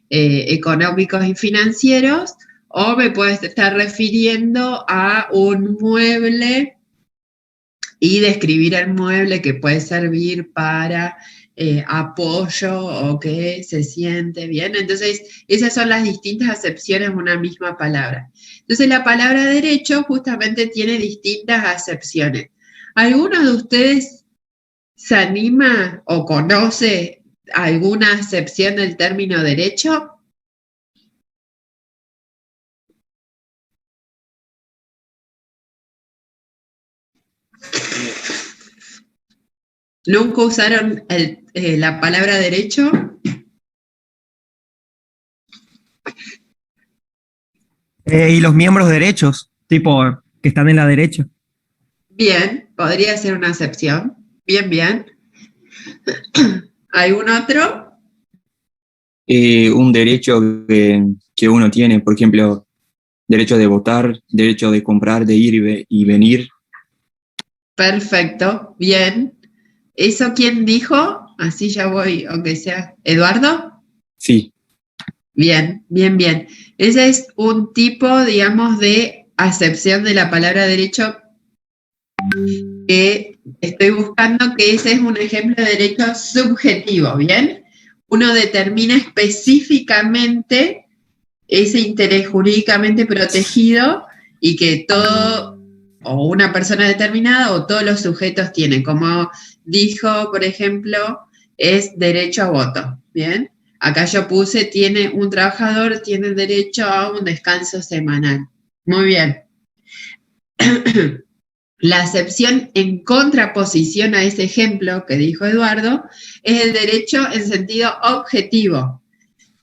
económicos y financieros, o me puedes estar refiriendo a un mueble y describir el mueble que puede servir para apoyo o que se siente bien. Entonces, esas son las distintas acepciones de una misma palabra. Entonces, la palabra derecho justamente tiene distintas acepciones. ¿Alguno de ustedes se anima o conoce alguna acepción del término derecho? ¿Nunca usaron la palabra derecho? Y los miembros derechos, tipo, que están en la derecha. Bien, podría ser una acepción. Bien, bien. ¿Algún otro? Un derecho que uno tiene, por ejemplo, derecho de votar, derecho de comprar, de ir y venir. Perfecto, bien. ¿Eso quién dijo? Así ya voy, aunque sea. ¿Eduardo? Sí. Bien, bien, bien. Ese es un tipo, digamos, de acepción de la palabra derecho que estoy buscando, que ese es un ejemplo de derecho subjetivo, ¿bien? Uno determina específicamente ese interés jurídicamente protegido y que todo, o una persona determinada, o todos los sujetos tienen. Como dijo, por ejemplo, es derecho a voto, ¿bien? Acá yo puse, un trabajador tiene derecho a un descanso semanal. Muy bien. La acepción en contraposición a ese ejemplo que dijo Eduardo es el derecho en sentido objetivo,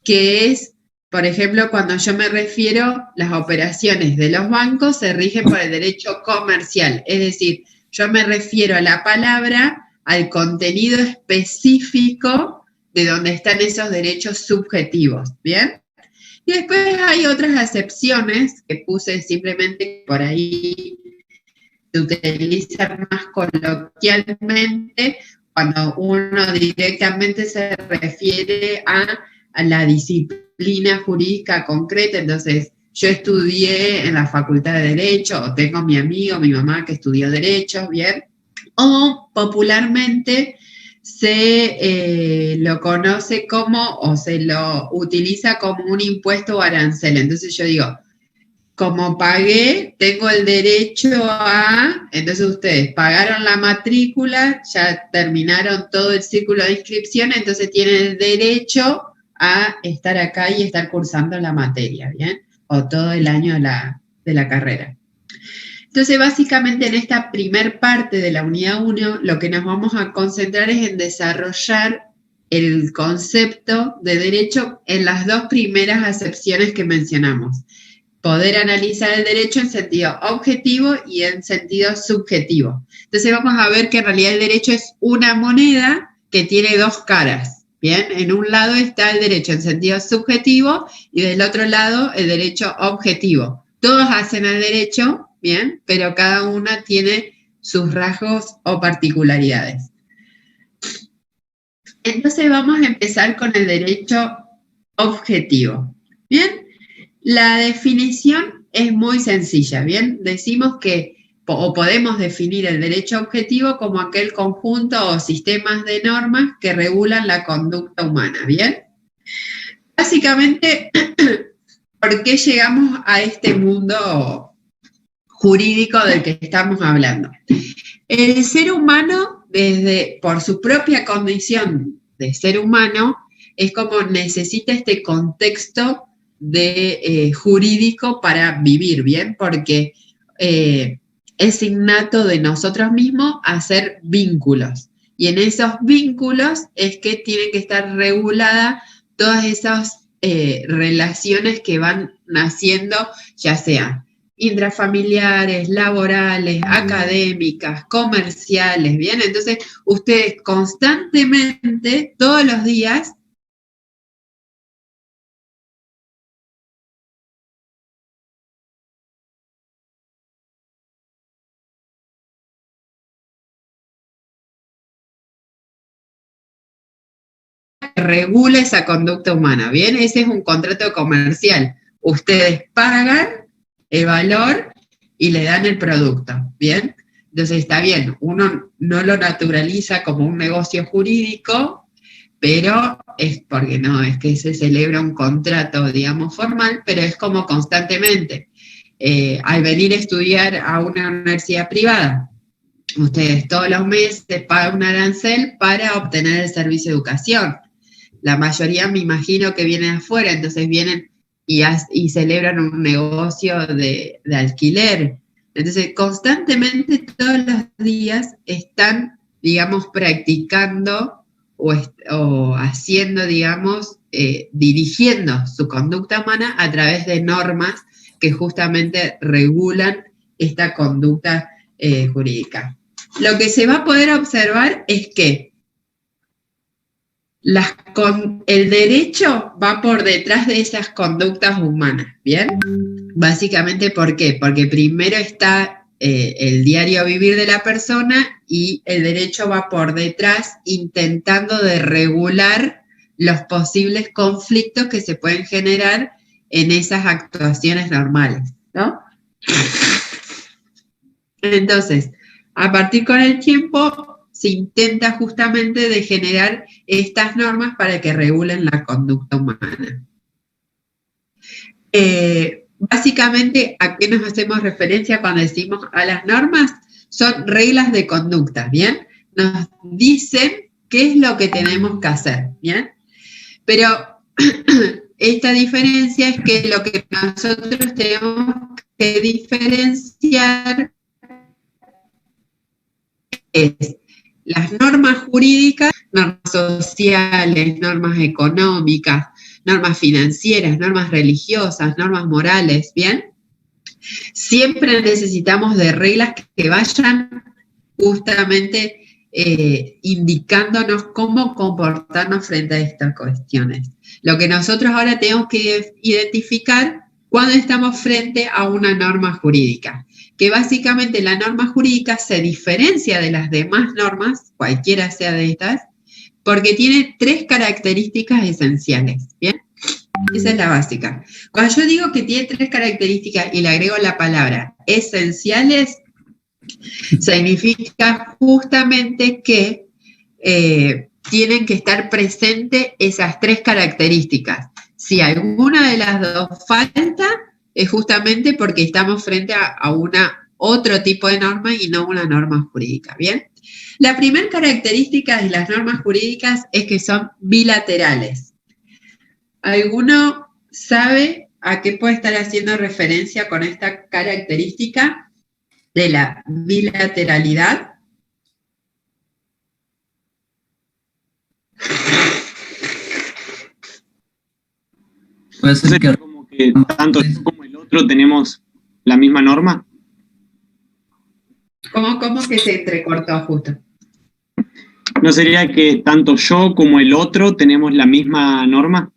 que es, por ejemplo, cuando yo me refiero, las operaciones de los bancos se rigen por el derecho comercial, es decir, yo me refiero a la palabra, al contenido específico de donde están esos derechos subjetivos, ¿bien? Y después hay otras acepciones que puse simplemente por ahí, se utilizan más coloquialmente cuando uno directamente se refiere a la disciplina jurídica concreta. Entonces, yo estudié en la Facultad de Derecho, o tengo mi amigo, mi mamá que estudió Derecho, ¿bien? O popularmente se lo conoce como, o se lo utiliza como un impuesto o arancel. Entonces yo digo, como pagué, tengo el derecho a, entonces ustedes pagaron la matrícula, ya terminaron todo el círculo de inscripción, entonces tienen el derecho a estar acá y estar cursando la materia, ¿bien? O todo el año de la carrera. Entonces, básicamente en esta primer parte de la unidad 1, lo que nos vamos a concentrar es en desarrollar el concepto de derecho en las dos primeras acepciones que mencionamos. Poder analizar el derecho en sentido objetivo y en sentido subjetivo. Entonces vamos a ver que en realidad el derecho es una moneda que tiene dos caras. Bien, en un lado está el derecho en sentido subjetivo y del otro lado el derecho objetivo. Todos hacen el derecho, bien, pero cada una tiene sus rasgos o particularidades. Entonces vamos a empezar con el derecho objetivo. Bien, la definición es muy sencilla, ¿bien? Decimos que, o podemos definir el derecho objetivo como aquel conjunto o sistemas de normas que regulan la conducta humana, ¿bien? Básicamente, ¿por qué llegamos a este mundo jurídico del que estamos hablando? El ser humano, por su propia condición de ser humano, es como necesita este contexto jurídico para vivir bien, porque es innato de nosotros mismos hacer vínculos. Y en esos vínculos es que tienen que estar reguladas todas esas relaciones que van naciendo, ya sea intrafamiliares, laborales, académicas, comerciales, ¿bien? Entonces, ustedes constantemente, todos los días, regula esa conducta humana, ¿bien? Ese es un contrato comercial. Ustedes pagan el valor y le dan el producto, ¿bien? Entonces está bien, uno no lo naturaliza como un negocio jurídico, pero es porque no, es que se celebra un contrato, digamos, formal, pero es como constantemente. Al venir a estudiar a una universidad privada, ustedes todos los meses pagan un arancel para obtener el servicio de educación. La mayoría me imagino que vienen afuera, entonces vienen y celebran un negocio de alquiler. Entonces, constantemente todos los días están, digamos, practicando o haciendo, digamos, dirigiendo su conducta humana a través de normas que justamente regulan esta conducta jurídica. Lo que se va a poder observar es que el derecho va por detrás de esas conductas humanas, ¿bien? Básicamente, ¿por qué? Porque primero está el diario vivir de la persona y el derecho va por detrás intentando de regular los posibles conflictos que se pueden generar en esas actuaciones normales, ¿no? Entonces, a partir con el tiempo se intenta justamente de generar estas normas para que regulen la conducta humana. Básicamente, ¿a qué nos hacemos referencia cuando decimos a las normas? Son reglas de conducta, ¿bien? Nos dicen qué es lo que tenemos que hacer, ¿bien? Pero esta diferencia es que lo que nosotros tenemos que diferenciar es las normas jurídicas, normas sociales, normas económicas, normas financieras, normas religiosas, normas morales, ¿bien? Siempre necesitamos de reglas que vayan justamente indicándonos cómo comportarnos frente a estas cuestiones. Lo que nosotros ahora tenemos que identificar cuando estamos frente a una norma jurídica, que básicamente la norma jurídica se diferencia de las demás normas, cualquiera sea de estas, porque tiene 3 características esenciales, ¿bien? Esa es la básica. Cuando yo digo que tiene 3 características y le agrego la palabra esenciales, significa justamente que tienen que estar presentes esas 3 características. Si alguna de las dos falta, es justamente porque estamos frente a otro tipo de norma y no una norma jurídica, ¿bien? La primera característica de las normas jurídicas es que son bilaterales. ¿Alguno sabe a qué puede estar haciendo referencia con esta característica de la bilateralidad? Puede ser que como que tanto yo como el otro tenemos la misma norma. ¿Cómo que se entrecortó justo? ¿No sería que tanto yo como el otro tenemos la misma norma?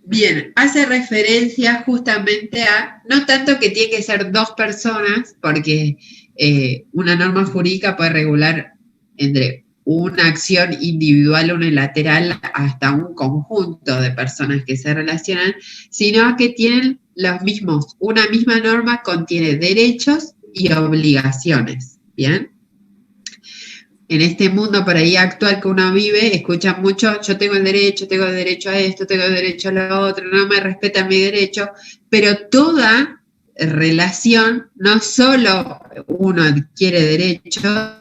Bien, hace referencia justamente a, no tanto que tiene que ser 2 personas, porque una norma jurídica puede regular entre una acción individual unilateral hasta un conjunto de personas que se relacionan, sino que tienen los mismos, una misma norma contiene derechos y obligaciones, ¿bien? En este mundo por ahí actual que uno vive, escuchan mucho, yo tengo el derecho a esto, tengo el derecho a lo otro, no me respetan mi derecho, pero toda relación, no solo uno adquiere derechos,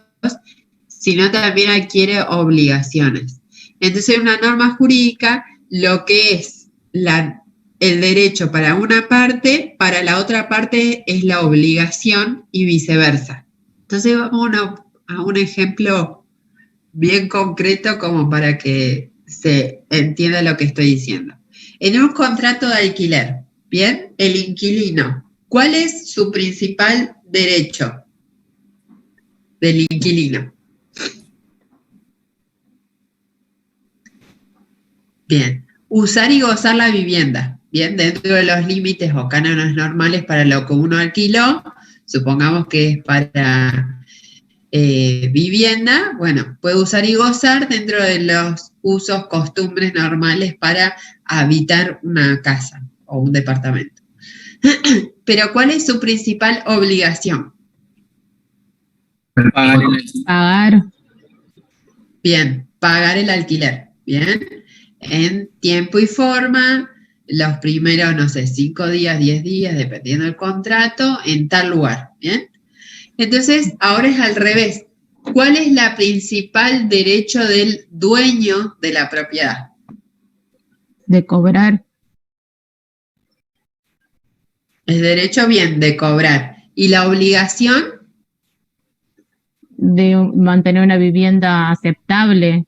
sino también adquiere obligaciones. Entonces, una norma jurídica, lo que es el derecho para una parte, para la otra parte es la obligación y viceversa. Entonces, vamos a un ejemplo bien concreto como para que se entienda lo que estoy diciendo. En un contrato de alquiler, ¿bien? El inquilino, ¿cuál es su principal derecho del inquilino? Bien, usar y gozar la vivienda, ¿bien? Dentro de los límites o cánones normales para lo que uno alquiló, supongamos que es para vivienda, bueno, puede usar y gozar dentro de los usos, costumbres normales para habitar una casa o un departamento. Pero ¿cuál es su principal obligación? Pagar. Bien, pagar el alquiler, bien, en tiempo y forma, los primeros, no sé, 5 días, 10 días, dependiendo del contrato, en tal lugar, bien. Entonces, ahora es al revés. ¿Cuál es la principal derecho del dueño de la propiedad? De cobrar. El derecho, bien, de cobrar. ¿Y la obligación? De mantener una vivienda aceptable,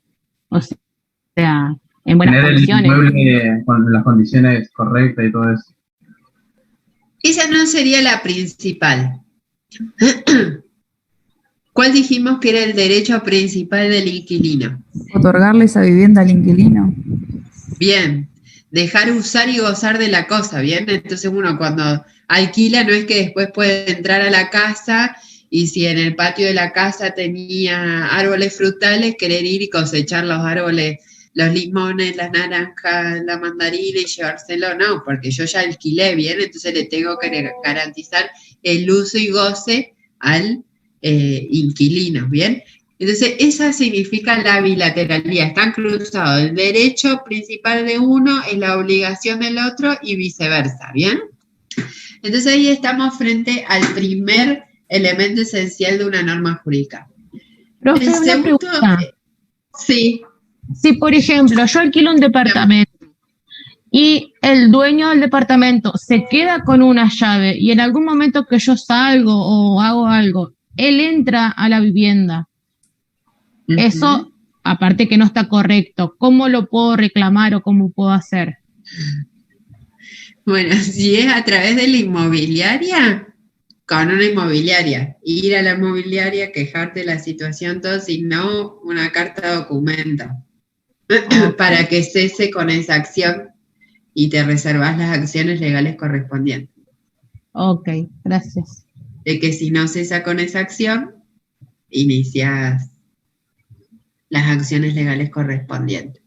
o sea, en buenas Tener condiciones. el inmueble con las condiciones correctas y todo eso. Esa no sería la principal. ¿Cuál dijimos que era el derecho principal del inquilino? Otorgarle esa vivienda al inquilino. Bien, dejar usar y gozar de la cosa, ¿bien? Entonces uno cuando alquila no es que después puede entrar a la casa y si en el patio de la casa tenía árboles frutales, querer ir y cosechar los árboles, los limones, las naranjas, la mandarina y llevárselo, no, porque yo ya alquilé, ¿bien? Entonces le tengo que garantizar el uso y goce al inquilino, ¿bien? Entonces, esa significa la bilateralidad, están cruzados, el derecho principal de uno es la obligación del otro y viceversa, ¿bien? Entonces ahí estamos frente al primer elemento esencial de una norma jurídica. Profe, El una segundo, pregunta. sí, Si, por ejemplo, yo alquilo un departamento y el dueño del departamento se queda con una llave y en algún momento que yo salgo o hago algo, él entra a la vivienda. Eso, aparte que no está correcto, ¿cómo lo puedo reclamar o cómo puedo hacer? bueno, si es a través de la inmobiliaria, con una inmobiliaria, ir a la inmobiliaria, quejarte de la situación, todo, si no, una carta de documento para que cese con esa acción y te reservas las acciones legales correspondientes. Ok, gracias. De que si no cesa con esa acción, inicias las acciones legales correspondientes.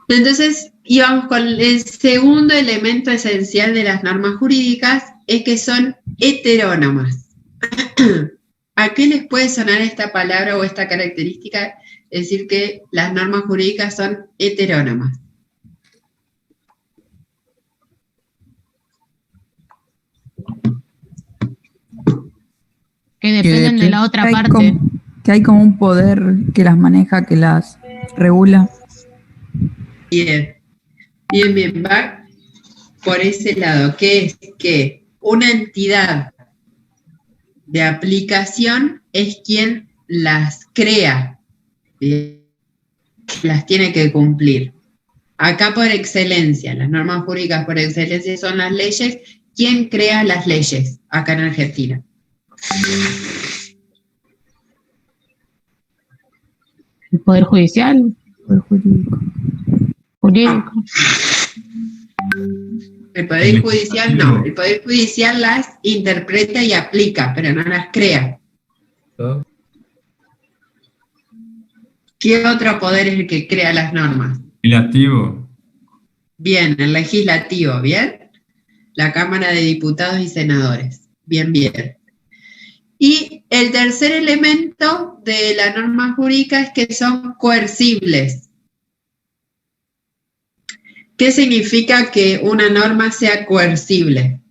Entonces, íbamos con el segundo elemento esencial de las normas jurídicas, es que son heterónomas. ¿A qué les puede sonar esta palabra o esta característica? Es decir, que las normas jurídicas son heterónomas. Que dependen de la otra parte. Que hay como un poder que las maneja, que las regula. Bien, va por ese lado, que es que una entidad de aplicación es quien las crea, las tiene que cumplir. Acá por excelencia, las normas jurídicas por excelencia son las leyes. ¿Quién crea las leyes acá en Argentina? El Poder Judicial. Poder jurídico. Jurídico. El Poder Judicial no. El Poder Judicial las interpreta y aplica, pero no las crea. ¿Qué otro poder es el que crea las normas? Legislativo. Bien, el legislativo, ¿bien? La Cámara de Diputados y Senadores. Bien, bien. Y el tercer elemento de la norma jurídica es que son coercibles. ¿Qué significa que una norma sea coercible?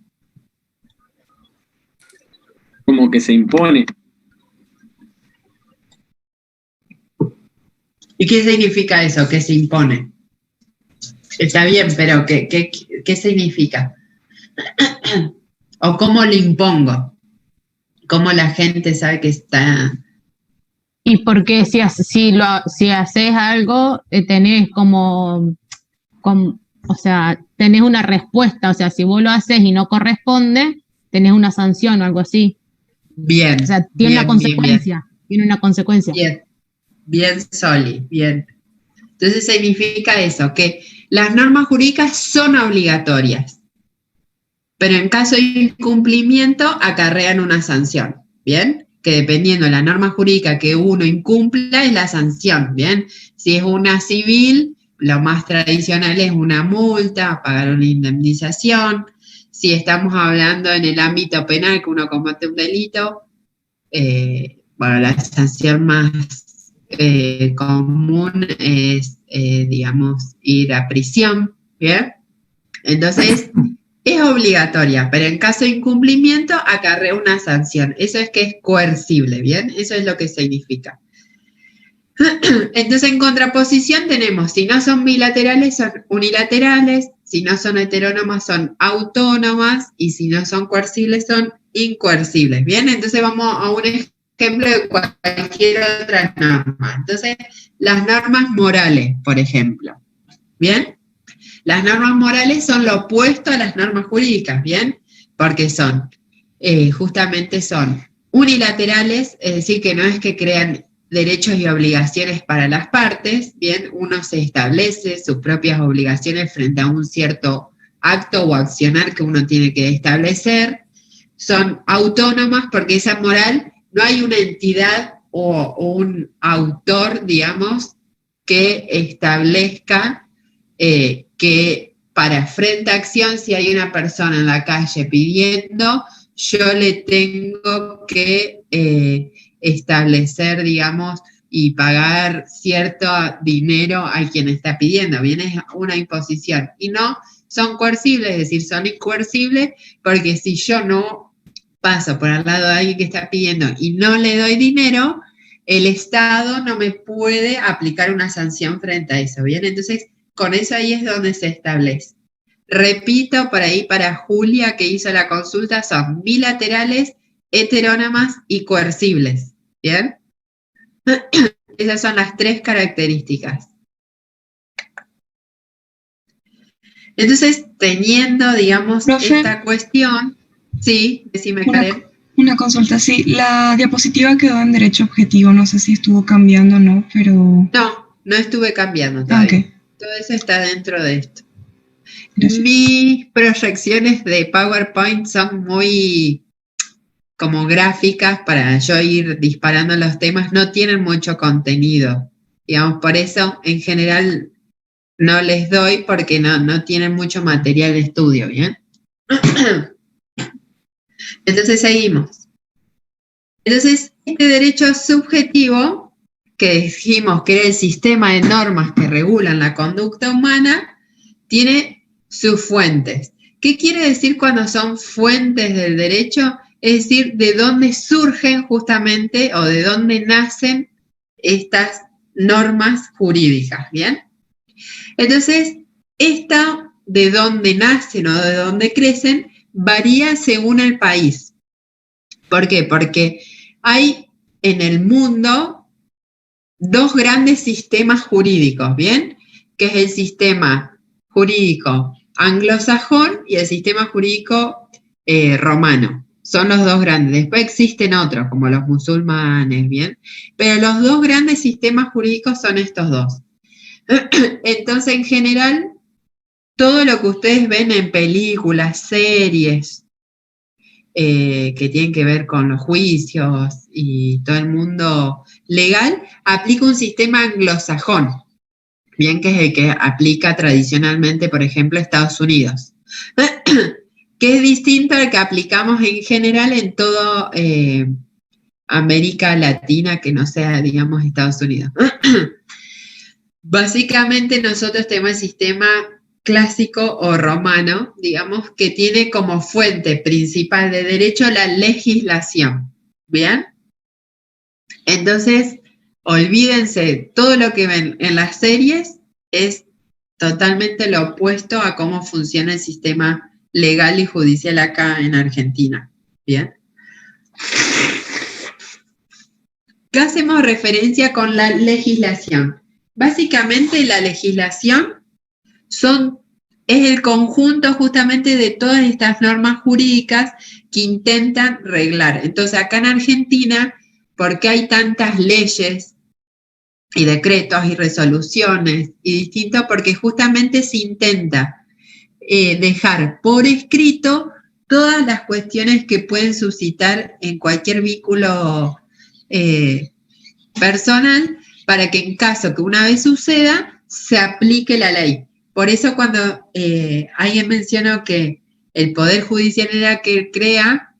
Como que se impone. ¿Y qué significa eso, que se impone? Está bien, pero ¿qué significa? ¿O cómo lo impongo? ¿Cómo la gente sabe que está...? Y porque si haces algo, tenés o sea, tenés una respuesta. O sea, si vos lo haces y no corresponde, tenés una sanción o algo así. Bien. O sea, tiene una consecuencia. Tiene una consecuencia. Bien, Soli, bien. Entonces significa eso, que las normas jurídicas son obligatorias, pero en caso de incumplimiento acarrean una sanción, ¿bien? que dependiendo de la norma jurídica que uno incumpla es la sanción, ¿bien? Si es una civil, lo más tradicional es una multa, pagar una indemnización. Si estamos hablando en el ámbito penal que uno comete un delito, bueno, la sanción más común es, digamos, ir a prisión, ¿bien? Entonces, es obligatoria, pero en caso de incumplimiento acarrea una sanción. Eso es que es coercible, ¿bien? Eso es lo que significa. Entonces, en contraposición tenemos, si no son bilaterales, son unilaterales, si no son heterónomas, son autónomas, y si no son coercibles, son incoercibles, ¿bien? Entonces, vamos a un ejemplo de cualquier otra norma. Entonces, las normas morales, por ejemplo, ¿bien? Las normas morales son lo opuesto a las normas jurídicas, ¿bien? Porque son, justamente son unilaterales, es decir, que no es que crean derechos y obligaciones para las partes, ¿bien? Uno se establece sus propias obligaciones frente a un cierto acto o accionar que uno tiene que establecer. Son autónomas porque esa moral, no hay una entidad o un autor, digamos, que establezca que para frente a acción, si hay una persona en la calle pidiendo, yo le tengo que establecer, digamos, y pagar cierto dinero a quien está pidiendo. Bien, es una imposición. Y no son coercibles, es decir, son incoercibles, porque si yo no paso por al lado de alguien que está pidiendo y no le doy dinero, el Estado no me puede aplicar una sanción frente a eso. Bien, entonces, con eso ahí es donde se establece. Repito, por ahí para Julia que hizo la consulta, son bilaterales, heterónomas y coercibles. ¿Bien? Esas son las tres características. Entonces, teniendo, digamos, Profe, esta cuestión, sí, decime, Karen. Una consulta, sí. La diapositiva quedó en derecho objetivo, no sé si estuvo cambiando o no, pero... No estuve cambiando todavía. Okay. Todo eso está dentro de esto. Gracias. Mis proyecciones de PowerPoint son muy como gráficas para yo ir disparando los temas, no tienen mucho contenido. Digamos, por eso en general no les doy porque no tienen mucho material de estudio, ¿bien? Entonces seguimos. Entonces, este derecho subjetivo, que dijimos que era el sistema de normas que regulan la conducta humana, tiene sus fuentes. ¿Qué quiere decir cuando son fuentes del derecho? Es decir, de dónde surgen justamente o de dónde nacen estas normas jurídicas, ¿bien? Entonces, esta de dónde nacen o de dónde crecen varía según el país. ¿Por qué? Porque hay en el mundo dos grandes sistemas jurídicos, ¿bien? Que es el sistema jurídico anglosajón y el sistema jurídico romano. Son los dos grandes. Después existen otros, como los musulmanes, ¿bien? Pero los dos grandes sistemas jurídicos son estos dos. Entonces, en general, todo lo que ustedes ven en películas, series, que tienen que ver con los juicios y todo el mundo legal, aplica un sistema anglosajón, bien, que es el que aplica tradicionalmente, por ejemplo, Estados Unidos, que es distinto al que aplicamos en general en toda América Latina, que no sea, digamos, Estados Unidos. Básicamente nosotros tenemos el sistema clásico o romano, digamos, que tiene como fuente principal de derecho la legislación, ¿bien? Entonces, olvídense, todo lo que ven en las series es totalmente lo opuesto a cómo funciona el sistema legal y judicial acá en Argentina, ¿bien? ¿Qué hacemos referencia con la legislación? Básicamente la legislación es el conjunto justamente de todas estas normas jurídicas que intentan reglar. Entonces, acá en Argentina, ¿por qué hay tantas leyes y decretos y resoluciones y distinto? Porque justamente se intenta dejar por escrito todas las cuestiones que pueden suscitar en cualquier vínculo personal, para que en caso que una vez suceda, se aplique la ley. Por eso cuando alguien mencionó que el Poder Judicial era que crea,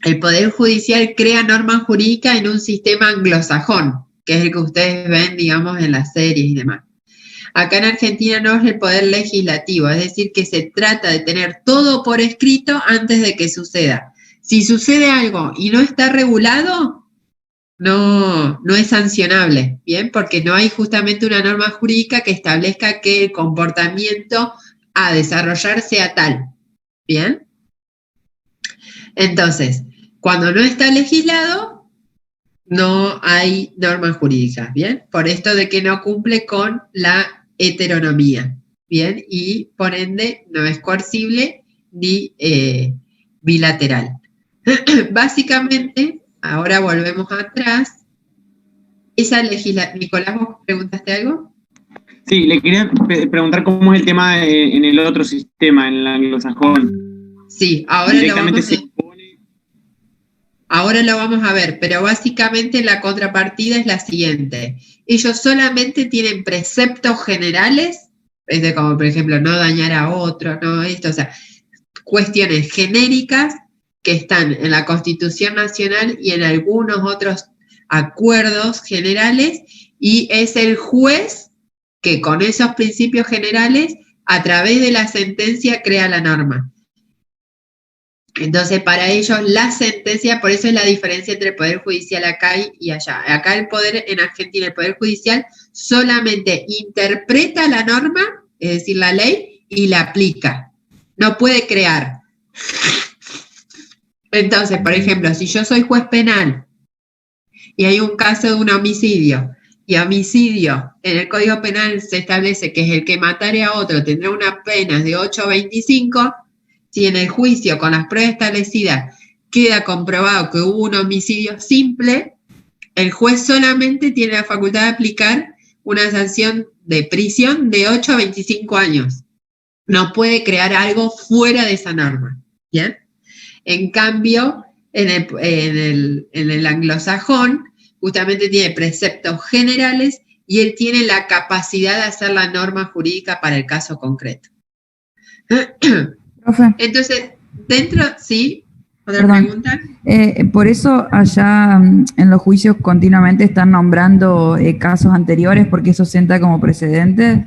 el Poder Judicial crea normas jurídicas en un sistema anglosajón, que es el que ustedes ven, digamos, en las series y demás. Acá en Argentina no es el Poder Legislativo, es decir, que se trata de tener todo por escrito antes de que suceda. Si sucede algo y no está regulado, no es sancionable, ¿bien? Porque no hay justamente una norma jurídica que establezca que el comportamiento a desarrollar sea tal, ¿bien? Entonces, cuando no está legislado, no hay normas jurídicas, ¿bien? Por esto de que no cumple con la heteronomía, ¿bien? Y por ende no es coercible ni bilateral. Básicamente, ahora volvemos atrás, esa legislación. Nicolás, ¿vos preguntaste algo? Sí, le quería preguntar cómo es el tema en el otro sistema, en el anglosajón. Sí, ahora lo vamos a ver, pero básicamente la contrapartida es la siguiente. Ellos solamente tienen preceptos generales, es de como por ejemplo no dañar a otro, no esto, o sea, cuestiones genéricas que están en la Constitución Nacional y en algunos otros acuerdos generales, y es el juez que con esos principios generales, a través de la sentencia, crea la norma. Entonces, para ellos, la sentencia, por eso es la diferencia entre el Poder Judicial acá y allá. Acá el poder, en Argentina, el Poder Judicial solamente interpreta la norma, es decir, la ley, y la aplica. No puede crear. Entonces, por ejemplo, si yo soy juez penal y hay un caso de un homicidio, y homicidio en el Código Penal se establece que es el que matare a otro tendrá una pena de 8 a 25, si en el juicio con las pruebas establecidas queda comprobado que hubo un homicidio simple, el juez solamente tiene la facultad de aplicar una sanción de prisión de 8 a 25 años. No puede crear algo fuera de esa norma, ¿bien? En cambio, en el anglosajón, justamente tiene preceptos generales y él tiene la capacidad de hacer la norma jurídica para el caso concreto. Profe. Entonces, ¿sí? ¿Otra Perdón. pregunta? Por eso allá en los juicios continuamente están nombrando casos anteriores, porque eso sienta como precedente.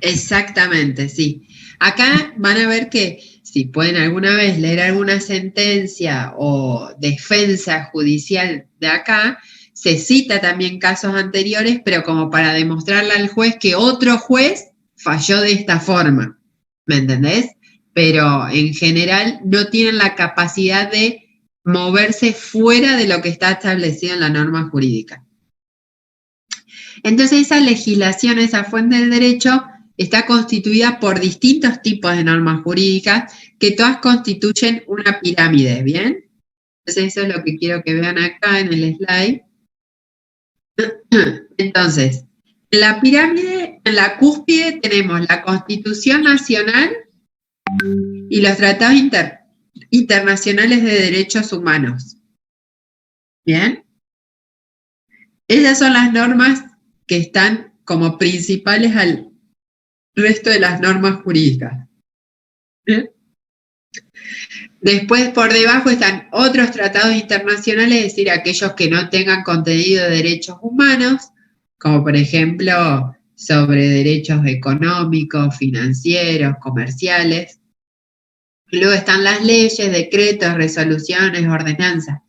Exactamente, sí. Acá van a ver que si pueden alguna vez leer alguna sentencia o defensa judicial de acá, se cita también casos anteriores, pero como para demostrarle al juez que otro juez falló de esta forma, ¿me entendés? Pero en general no tienen la capacidad de moverse fuera de lo que está establecido en la norma jurídica. Entonces esa legislación, esa fuente del derecho, está constituida por distintos tipos de normas jurídicas que todas constituyen una pirámide, ¿bien? Entonces eso es lo que quiero que vean acá en el slide. Entonces, en la pirámide, en la cúspide tenemos la Constitución Nacional y los tratados internacionales de derechos humanos. ¿Bien? Esas son las normas que están como principales al resto de las normas jurídicas. ¿Bien? Después, por debajo, están otros tratados internacionales, es decir, aquellos que no tengan contenido de derechos humanos, como por ejemplo sobre derechos económicos, financieros, comerciales. Luego están las leyes, decretos, resoluciones, ordenanzas.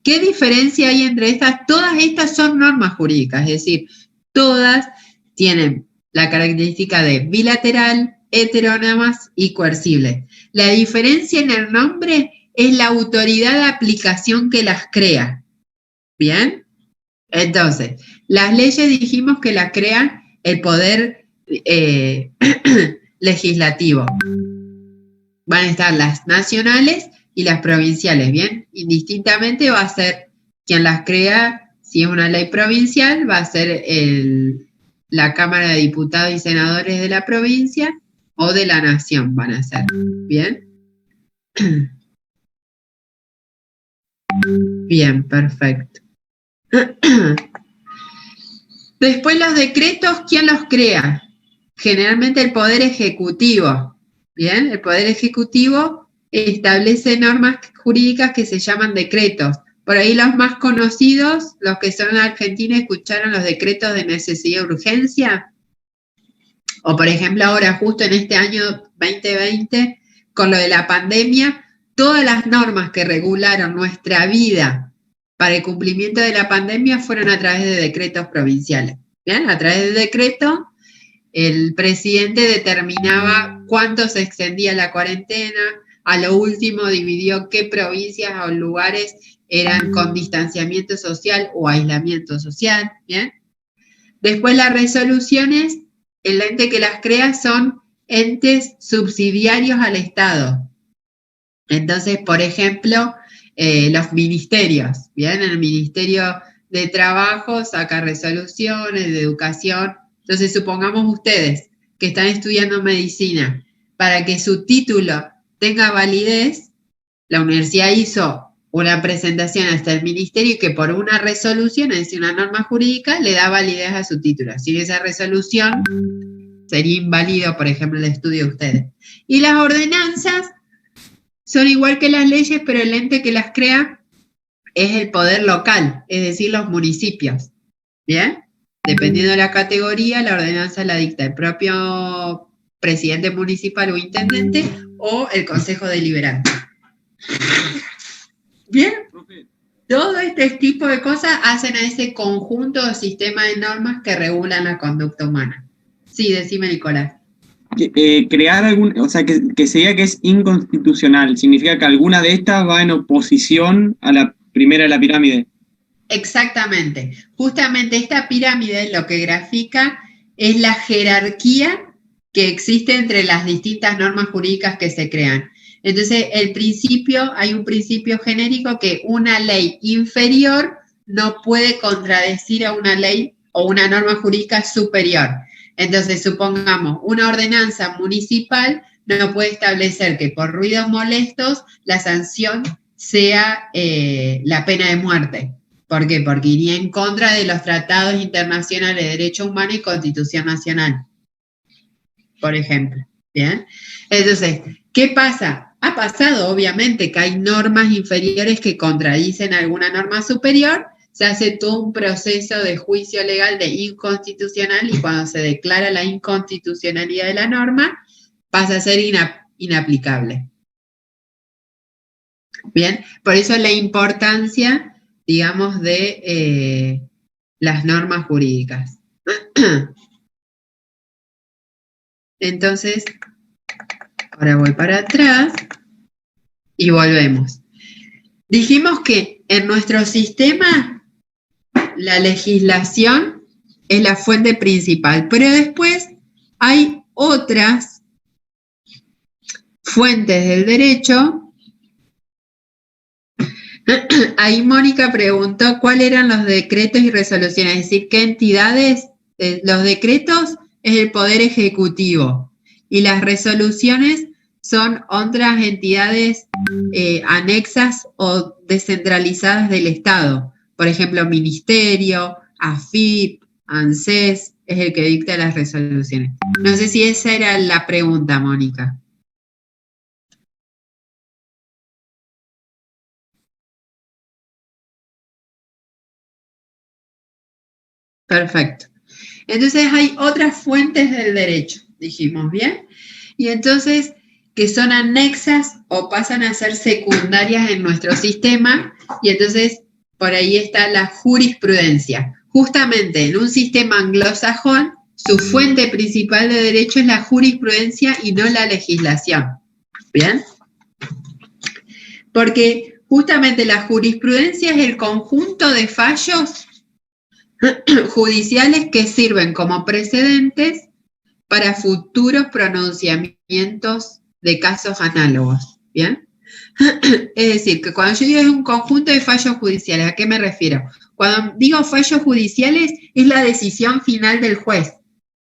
¿Qué diferencia hay entre estas? Todas estas son normas jurídicas, es decir, todas tienen la característica de bilateral, heterónomas y coercibles. La diferencia en el nombre es la autoridad de aplicación que las crea. ¿Bien? Entonces, las leyes dijimos que las crea el poder legislativo. Van a estar las nacionales y las provinciales, ¿bien? Indistintamente va a ser quien las crea, si es una ley provincial, va a ser la Cámara de Diputados y Senadores de la provincia o de la nación van a ser, ¿bien? Bien, perfecto. Después los decretos, ¿quién los crea? Generalmente el Poder Ejecutivo. Bien, el Poder Ejecutivo establece normas jurídicas que se llaman decretos. Por ahí los más conocidos, los que son en Argentina, escucharon los decretos de necesidad y urgencia. O por ejemplo ahora, justo en este año 2020, con lo de la pandemia, todas las normas que regularon nuestra vida para el cumplimiento de la pandemia fueron a través de decretos provinciales. ¿Bien? A través del decreto, el presidente determinaba cuánto se extendía la cuarentena, a lo último dividió qué provincias o lugares eran con distanciamiento social o aislamiento social. ¿Bien? Después las resoluciones, el ente que las crea son entes subsidiarios al Estado. Entonces, por ejemplo, los ministerios, ¿bien? El Ministerio de Trabajo saca resoluciones, de Educación. Entonces, supongamos ustedes que están estudiando medicina, para que su título tenga validez, la universidad hizo una presentación hasta el ministerio y que por una resolución, es decir, una norma jurídica, le da validez a su título. Sin esa resolución, sería inválido, por ejemplo, el estudio de ustedes. Y las ordenanzas son igual que las leyes, pero el ente que las crea es el poder local, es decir, los municipios. ¿Bien? Dependiendo de la categoría, la ordenanza la dicta el propio presidente municipal o intendente o el consejo deliberante. ¿Bien? Todo este tipo de cosas hacen a ese conjunto o sistema de normas que regulan la conducta humana. Sí, decime, Nicolás. Crear algún, o sea, que se diga que es inconstitucional, significa que alguna de estas va en oposición a la primera de la pirámide. Exactamente. Justamente esta pirámide lo que grafica es la jerarquía que existe entre las distintas normas jurídicas que se crean. Entonces, hay un principio genérico que una ley inferior no puede contradecir a una ley o una norma jurídica superior. Entonces, supongamos, una ordenanza municipal no puede establecer que por ruidos molestos la sanción sea la pena de muerte. ¿Por qué? Porque iría en contra de los tratados internacionales de derechos humanos y Constitución Nacional, por ejemplo. ¿Bien? Entonces, ¿qué pasa? Ha pasado, obviamente, que hay normas inferiores que contradicen alguna norma superior, se hace todo un proceso de juicio legal de inconstitucional y cuando se declara la inconstitucionalidad de la norma, pasa a ser inaplicable. Bien, por eso la importancia, digamos, de las normas jurídicas. Entonces, ahora voy para atrás y volvemos. Dijimos que en nuestro sistema la legislación es la fuente principal, pero después hay otras fuentes del derecho. Ahí Mónica preguntó cuáles eran los decretos y resoluciones, es decir, qué entidades. Los decretos es el Poder Ejecutivo y las resoluciones son otras entidades anexas o descentralizadas del Estado. Por ejemplo, Ministerio, AFIP, ANSES, es el que dicta las resoluciones. No sé si esa era la pregunta, Mónica. Perfecto. Entonces hay otras fuentes del derecho, dijimos, ¿bien? Y entonces, que son anexas o pasan a ser secundarias en nuestro sistema, y entonces por ahí está la jurisprudencia. Justamente en un sistema anglosajón, su fuente principal de derecho es la jurisprudencia y no la legislación. ¿Bien? Porque justamente la jurisprudencia es el conjunto de fallos judiciales que sirven como precedentes para futuros pronunciamientos de casos análogos. ¿Bien? Es decir, que cuando yo digo es un conjunto de fallos judiciales, ¿a qué me refiero? Cuando digo fallos judiciales, es la decisión final del juez,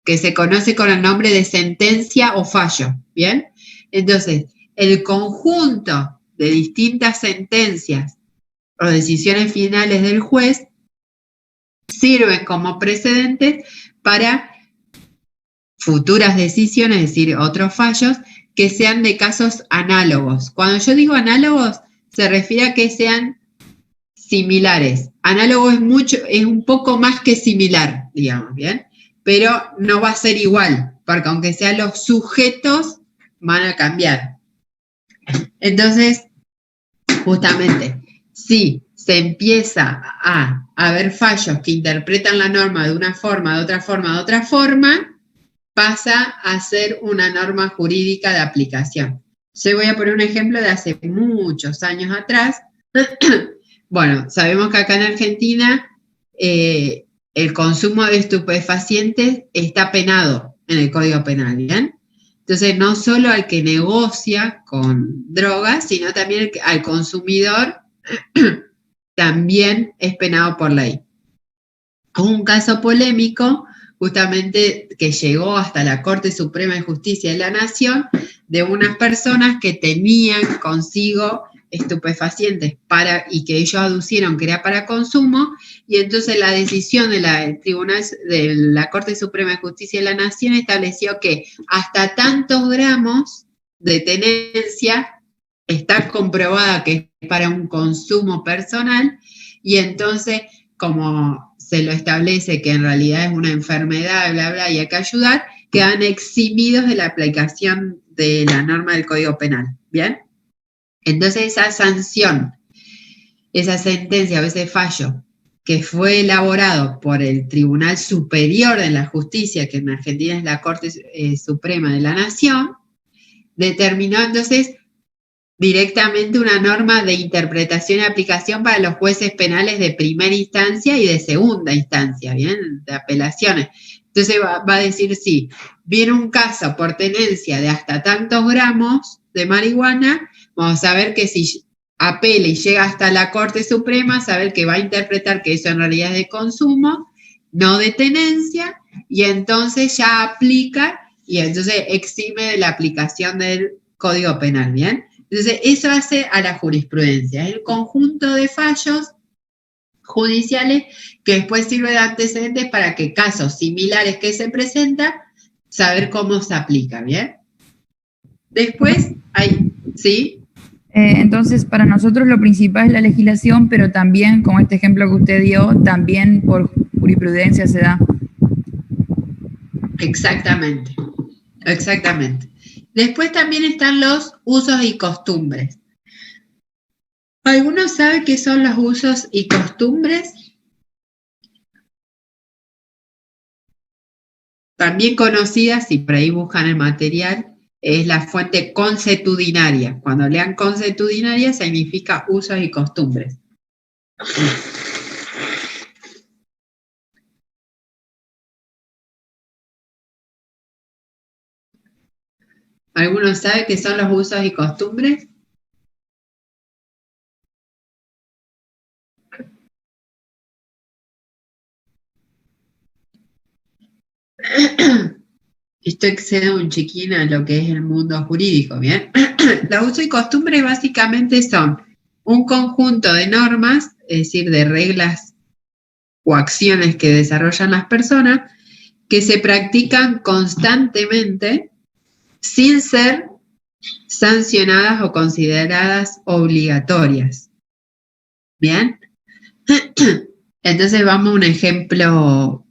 que se conoce con el nombre de sentencia o fallo, ¿bien? Entonces, el conjunto de distintas sentencias o decisiones finales del juez sirven como precedentes para futuras decisiones, es decir, otros fallos, que sean de casos análogos. Cuando yo digo análogos, se refiere a que sean similares. Análogo es un poco más que similar, digamos, ¿bien? Pero no va a ser igual, porque aunque sean los sujetos, van a cambiar. Entonces, justamente, si se empieza a haber fallos que interpretan la norma de una forma, de otra forma, de otra forma, pasa a ser una norma jurídica de aplicación. Yo voy a poner un ejemplo de hace muchos años atrás. Bueno, sabemos que acá en Argentina el consumo de estupefacientes está penado en el Código Penal, ¿bien? Entonces, no solo al que negocia con drogas, sino también al consumidor también es penado por ley. Un caso polémico, justamente que llegó hasta la Corte Suprema de Justicia de la Nación, de unas personas que tenían consigo estupefacientes y que ellos aducieron que era para consumo, y entonces la decisión de la Corte Suprema de Justicia de la Nación estableció que hasta tantos gramos de tenencia está comprobada que es para un consumo personal, y entonces como se lo establece que en realidad es una enfermedad, bla, bla, y hay que ayudar, quedan eximidos de la aplicación de la norma del Código Penal, ¿bien? Entonces esa sanción, esa sentencia o ese fallo que fue elaborado por el Tribunal Superior de la Justicia, que en Argentina es la Corte Suprema de la Nación, determinó entonces directamente una norma de interpretación y aplicación para los jueces penales de primera instancia y de segunda instancia, ¿bien? De apelaciones. Entonces va a decir, sí, viene un caso por tenencia de hasta tantos gramos de marihuana, vamos a ver que si apela y llega hasta la Corte Suprema, saber que va a interpretar que eso en realidad es de consumo, no de tenencia, y entonces ya aplica, y entonces exime de la aplicación del Código Penal, ¿bien? Entonces, eso hace a la jurisprudencia, el conjunto de fallos judiciales que después sirve de antecedentes para que casos similares que se presentan, saber cómo se aplica, ¿bien? Después hay, ¿sí? Entonces, para nosotros lo principal es la legislación, pero también, como este ejemplo que usted dio, también por jurisprudencia se da. Exactamente, exactamente. Después también están los usos y costumbres. ¿Alguno sabe qué son los usos y costumbres? También conocidas, si por ahí buscan el material, es la fuente consuetudinaria. Cuando lean consuetudinaria significa usos y costumbres. ¿Alguno sabe qué son los usos y costumbres? Esto excede un chiquín a lo que es el mundo jurídico, ¿bien? Los usos y costumbres básicamente son un conjunto de normas, es decir, de reglas o acciones que desarrollan las personas, que se practican constantemente sin ser sancionadas o consideradas obligatorias. ¿Bien? Entonces vamos a un ejemplo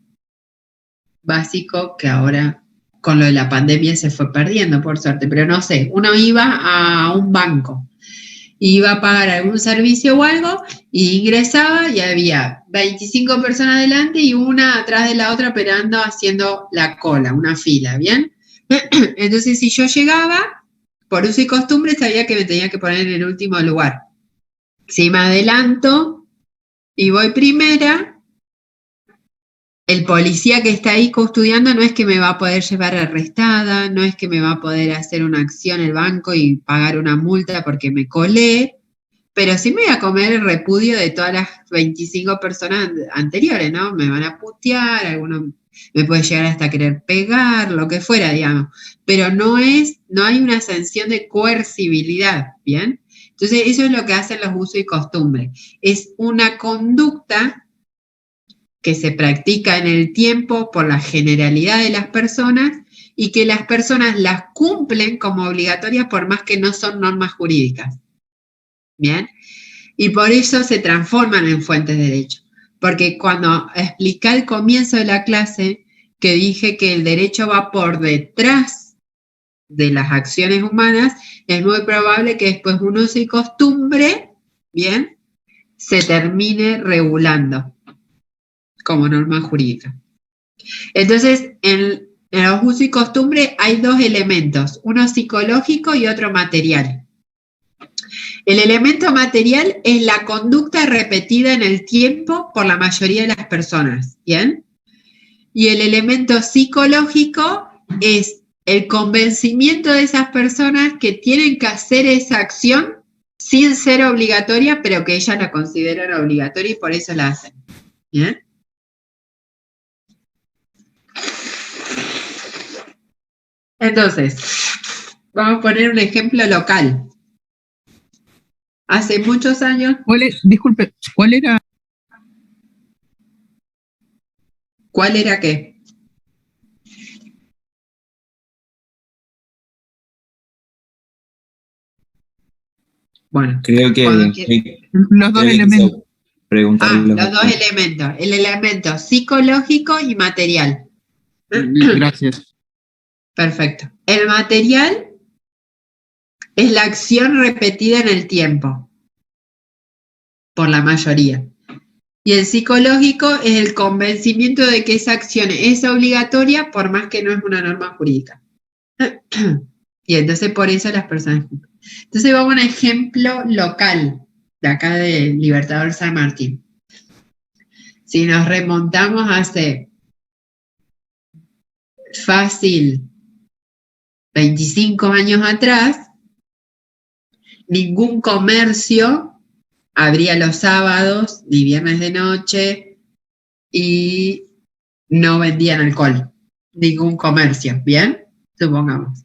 básico que ahora con lo de la pandemia se fue perdiendo, por suerte, pero no sé, uno iba a un banco, iba a pagar algún servicio o algo, y ingresaba y había 25 personas delante y una atrás de la otra esperando, haciendo la cola, una fila, ¿bien? Entonces, si yo llegaba, por uso y costumbre, sabía que me tenía que poner en el último lugar. Si me adelanto y voy primera, el policía que está ahí custodiando no es que me va a poder llevar arrestada, no es que me va a poder hacer una acción el banco y pagar una multa porque me colé, pero sí me voy a comer el repudio de todas las 25 personas anteriores, ¿no? Me van a putear, algunos me puede llegar hasta querer pegar, lo que fuera, digamos. Pero no hay una sanción de coercibilidad, ¿bien? Entonces, eso es lo que hacen los usos y costumbres. Es una conducta que se practica en el tiempo por la generalidad de las personas y que las personas las cumplen como obligatorias por más que no son normas jurídicas. ¿Bien? Y por eso se transforman en fuentes de derecho. Porque cuando expliqué al comienzo de la clase que dije que el derecho va por detrás de las acciones humanas, es muy probable que después un uso y costumbre, ¿bien?, se termine regulando como norma jurídica. Entonces, en los usos y costumbres hay dos elementos, uno psicológico y otro material. El elemento material es la conducta repetida en el tiempo por la mayoría de las personas, ¿bien? Y el elemento psicológico es el convencimiento de esas personas que tienen que hacer esa acción sin ser obligatoria, pero que ellas la consideran obligatoria y por eso la hacen, ¿bien? Entonces, vamos a poner un ejemplo local. Hace muchos años... Disculpe, ¿cuál era? ¿Cuál era qué? Bueno, Creo que Los dos elementos. preguntarle los dos elementos, el elemento psicológico y material. Gracias. Perfecto. El material es la acción repetida en el tiempo, por la mayoría. Y el psicológico es el convencimiento de que esa acción es obligatoria, por más que no es una norma jurídica. Y entonces por eso las personas cumplen. Entonces vamos a un ejemplo local, de acá de Libertador San Martín. Si nos remontamos hace fácil 25 años atrás, ningún comercio abría los sábados ni viernes de noche y no vendían alcohol. Ningún comercio, ¿bien? Supongamos.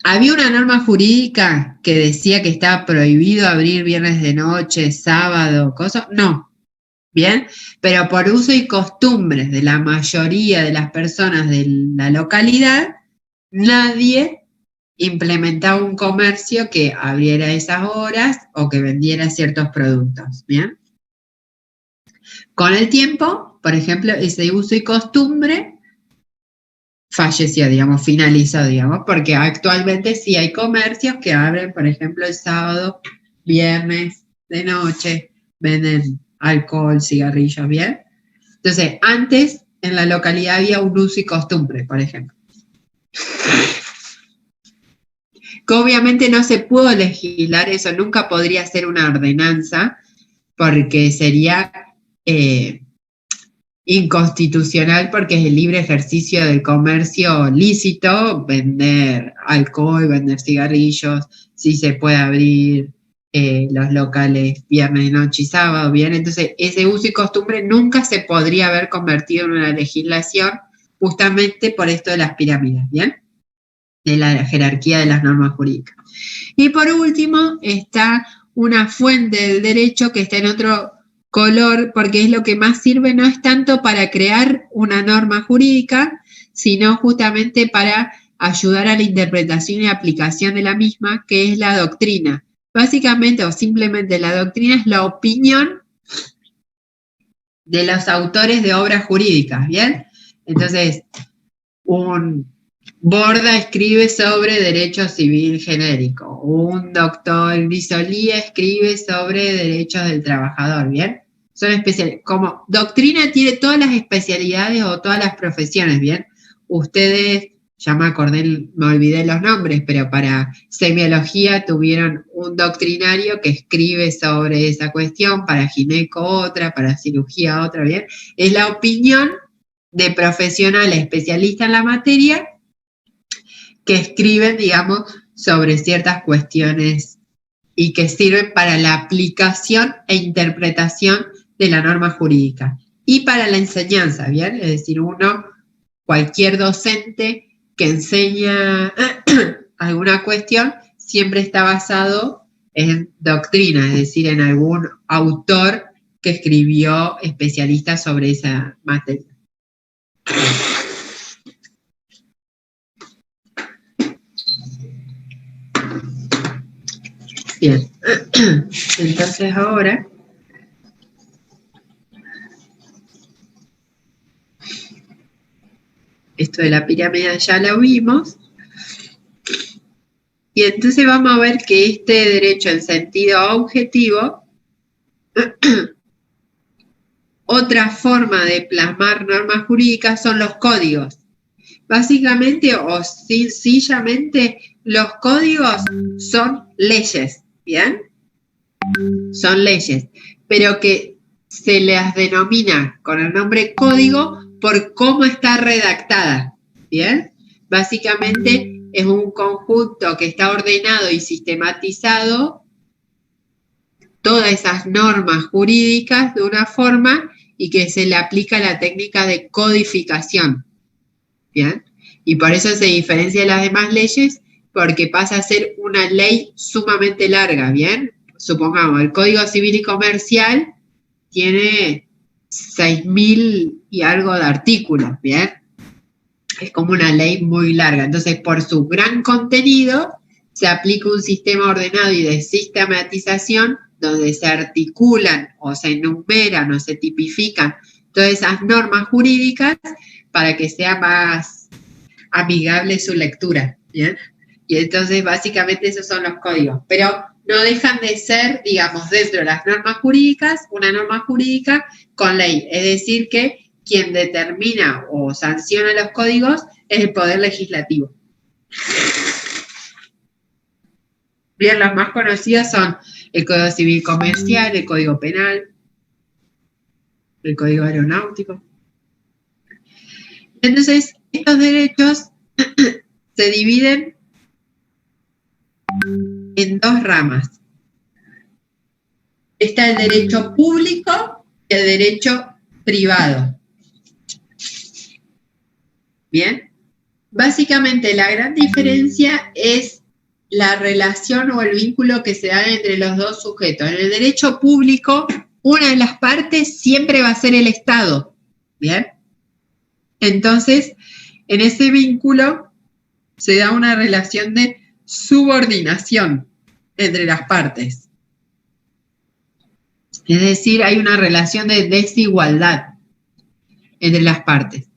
¿Había una norma jurídica que decía que estaba prohibido abrir viernes de noche, sábado, cosas? No. ¿Bien? Pero por uso y costumbres de la mayoría de las personas de la localidad, nadie implementaba un comercio que abriera esas horas o que vendiera ciertos productos, ¿bien? Con el tiempo, por ejemplo, ese uso y costumbre falleció, digamos, finalizó, digamos, porque actualmente sí hay comercios que abren, por ejemplo, el sábado, viernes de noche, venden alcohol, cigarrillos, ¿bien? Entonces, antes en la localidad había un uso y costumbre, por ejemplo, que obviamente no se pudo legislar eso, nunca podría ser una ordenanza, porque sería inconstitucional, porque es el libre ejercicio del comercio lícito, vender alcohol, vender cigarrillos, si se puede abrir los locales viernes, noche y sábado, ¿bien? Entonces, ese uso y costumbre nunca se podría haber convertido en una legislación, justamente por esto de las pirámides, ¿bien? De la jerarquía de las normas jurídicas. Y por último, está una fuente del derecho que está en otro color, porque es lo que más sirve, no es tanto para crear una norma jurídica, sino justamente para ayudar a la interpretación y aplicación de la misma, que es la doctrina. Básicamente, o simplemente la doctrina es la opinión de los autores de obras jurídicas, ¿bien? Entonces, un Borda escribe sobre derecho civil genérico, un doctor Grisolía escribe sobre derechos del trabajador, ¿bien? Son especiales. Como doctrina tiene todas las especialidades o todas las profesiones, ¿bien? Ustedes, ya me acordé, me olvidé los nombres, pero para semiología tuvieron un doctrinario que escribe sobre esa cuestión, para gineco otra, para cirugía otra, ¿bien? Es la opinión de profesionales especialistas en la materia que escriben, digamos, sobre ciertas cuestiones y que sirven para la aplicación e interpretación de la norma jurídica. Y para la enseñanza, ¿bien? Es decir, cualquier docente que enseña alguna cuestión, siempre está basado en doctrina, es decir, en algún autor que escribió especialista sobre esa materia. Bien, entonces ahora esto de la pirámide ya lo vimos, y entonces vamos a ver que este derecho en sentido objetivo, otra forma de plasmar normas jurídicas son los códigos. Básicamente o sencillamente los códigos son leyes, ¿bien? Son leyes, pero que se las denomina con el nombre código por cómo está redactada, ¿bien? Básicamente es un conjunto que está ordenado y sistematizado, todas esas normas jurídicas de una forma y que se le aplica la técnica de codificación, ¿bien? Y por eso se diferencia de las demás leyes, porque pasa a ser una ley sumamente larga, ¿bien? Supongamos, el Código Civil y Comercial tiene 6.000 y algo de artículos, ¿bien? Es como una ley muy larga. Entonces, por su gran contenido, se aplica un sistema ordenado y de sistematización donde se articulan o se enumeran o se tipifican todas esas normas jurídicas para que sea más amigable su lectura, ¿bien? Y entonces, básicamente, esos son los códigos. Pero no dejan de ser, digamos, dentro de las normas jurídicas, una norma jurídica con ley. Es decir, que quien determina o sanciona los códigos es el Poder Legislativo. Bien, los más conocidos son el Código Civil Comercial, el Código Penal, el Código Aeronáutico. Entonces, estos derechos se dividen en dos ramas. Está el derecho público y el derecho privado. Bien, básicamente la gran diferencia es la relación o el vínculo que se da entre los dos sujetos. En el derecho público, una de las partes siempre va a ser el Estado, ¿bien? Entonces, en ese vínculo se da una relación de subordinación entre las partes. Es decir, hay una relación de desigualdad entre las partes.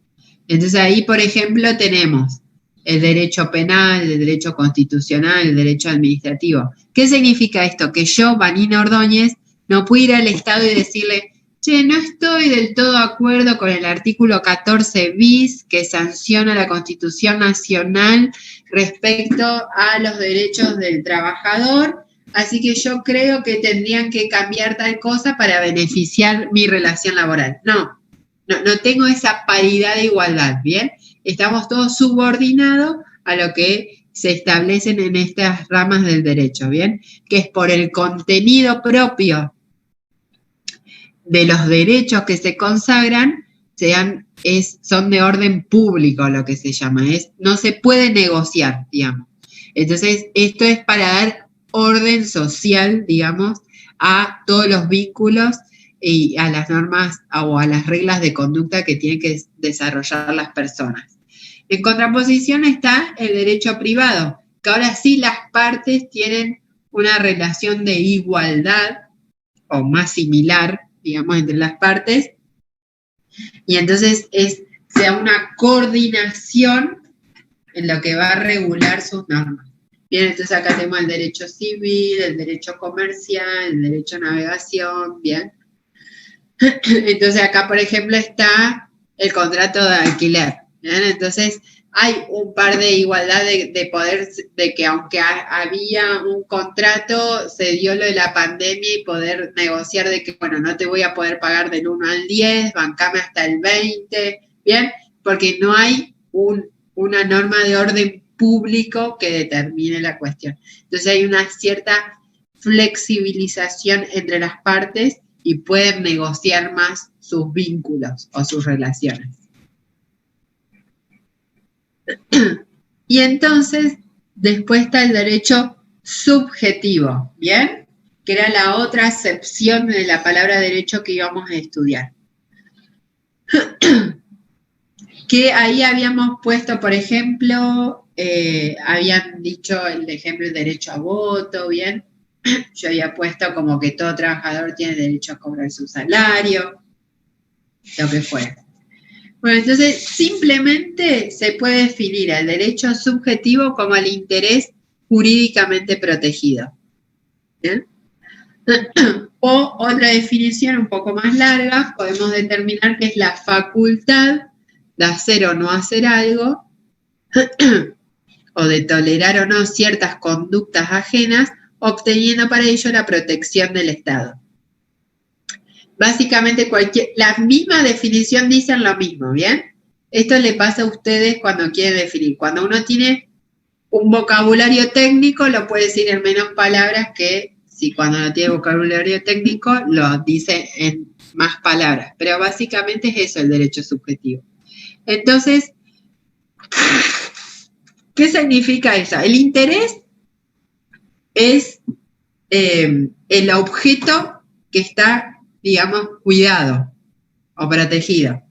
Entonces ahí, por ejemplo, tenemos el derecho penal, el derecho constitucional, el derecho administrativo. ¿Qué significa esto? Que yo, Vanina Ordóñez, no puedo ir al Estado y decirle, che, no estoy del todo de acuerdo con el artículo 14 bis que sanciona la Constitución Nacional respecto a los derechos del trabajador, así que yo creo que tendrían que cambiar tal cosa para beneficiar mi relación laboral. No tengo esa paridad de igualdad, ¿bien? Estamos todos subordinados a lo que se establecen en estas ramas del derecho, ¿bien? Que es por el contenido propio de los derechos que se consagran, son de orden público lo que se llama, no se puede negociar, digamos. Entonces, esto es para dar orden social, digamos, a todos los vínculos y a las normas o a las reglas de conducta que tienen que desarrollar las personas. En contraposición está el derecho privado, que ahora sí las partes tienen una relación de igualdad o más similar, digamos, entre las partes, y entonces se da una coordinación en lo que va a regular sus normas. Bien, entonces acá tenemos el derecho civil, el derecho comercial, el derecho a navegación, bien. Entonces acá, por ejemplo, está el contrato de alquiler, ¿bien? Entonces hay un par de igualdad de poder, de que aunque había un contrato, se dio lo de la pandemia y poder negociar de que, bueno, no te voy a poder pagar del 1 al 10, bancame hasta el 20, ¿bien? Porque no hay una norma de orden público que determine la cuestión. Entonces hay una cierta flexibilización entre las partes y pueden negociar más sus vínculos o sus relaciones. Y entonces, después está el derecho subjetivo, ¿bien? Que era la otra acepción de la palabra derecho que íbamos a estudiar. Que ahí habíamos puesto, por ejemplo, habían dicho el ejemplo del derecho a voto, ¿bien? Yo había puesto como que todo trabajador tiene derecho a cobrar su salario, lo que fuera. Bueno, entonces simplemente se puede definir el derecho subjetivo como el interés jurídicamente protegido. ¿Bien? O otra definición un poco más larga, podemos determinar que es la facultad de hacer o no hacer algo, o de tolerar o no ciertas conductas ajenas, obteniendo para ello la protección del Estado. Básicamente la misma definición dicen lo mismo, ¿bien? Esto le pasa a ustedes cuando quieren definir. Cuando uno tiene un vocabulario técnico, lo puede decir en menos palabras que si cuando no tiene vocabulario técnico, lo dice en más palabras. Pero básicamente es eso el derecho subjetivo. Entonces, ¿qué significa eso? El interés es el objeto que está, digamos, cuidado o protegido.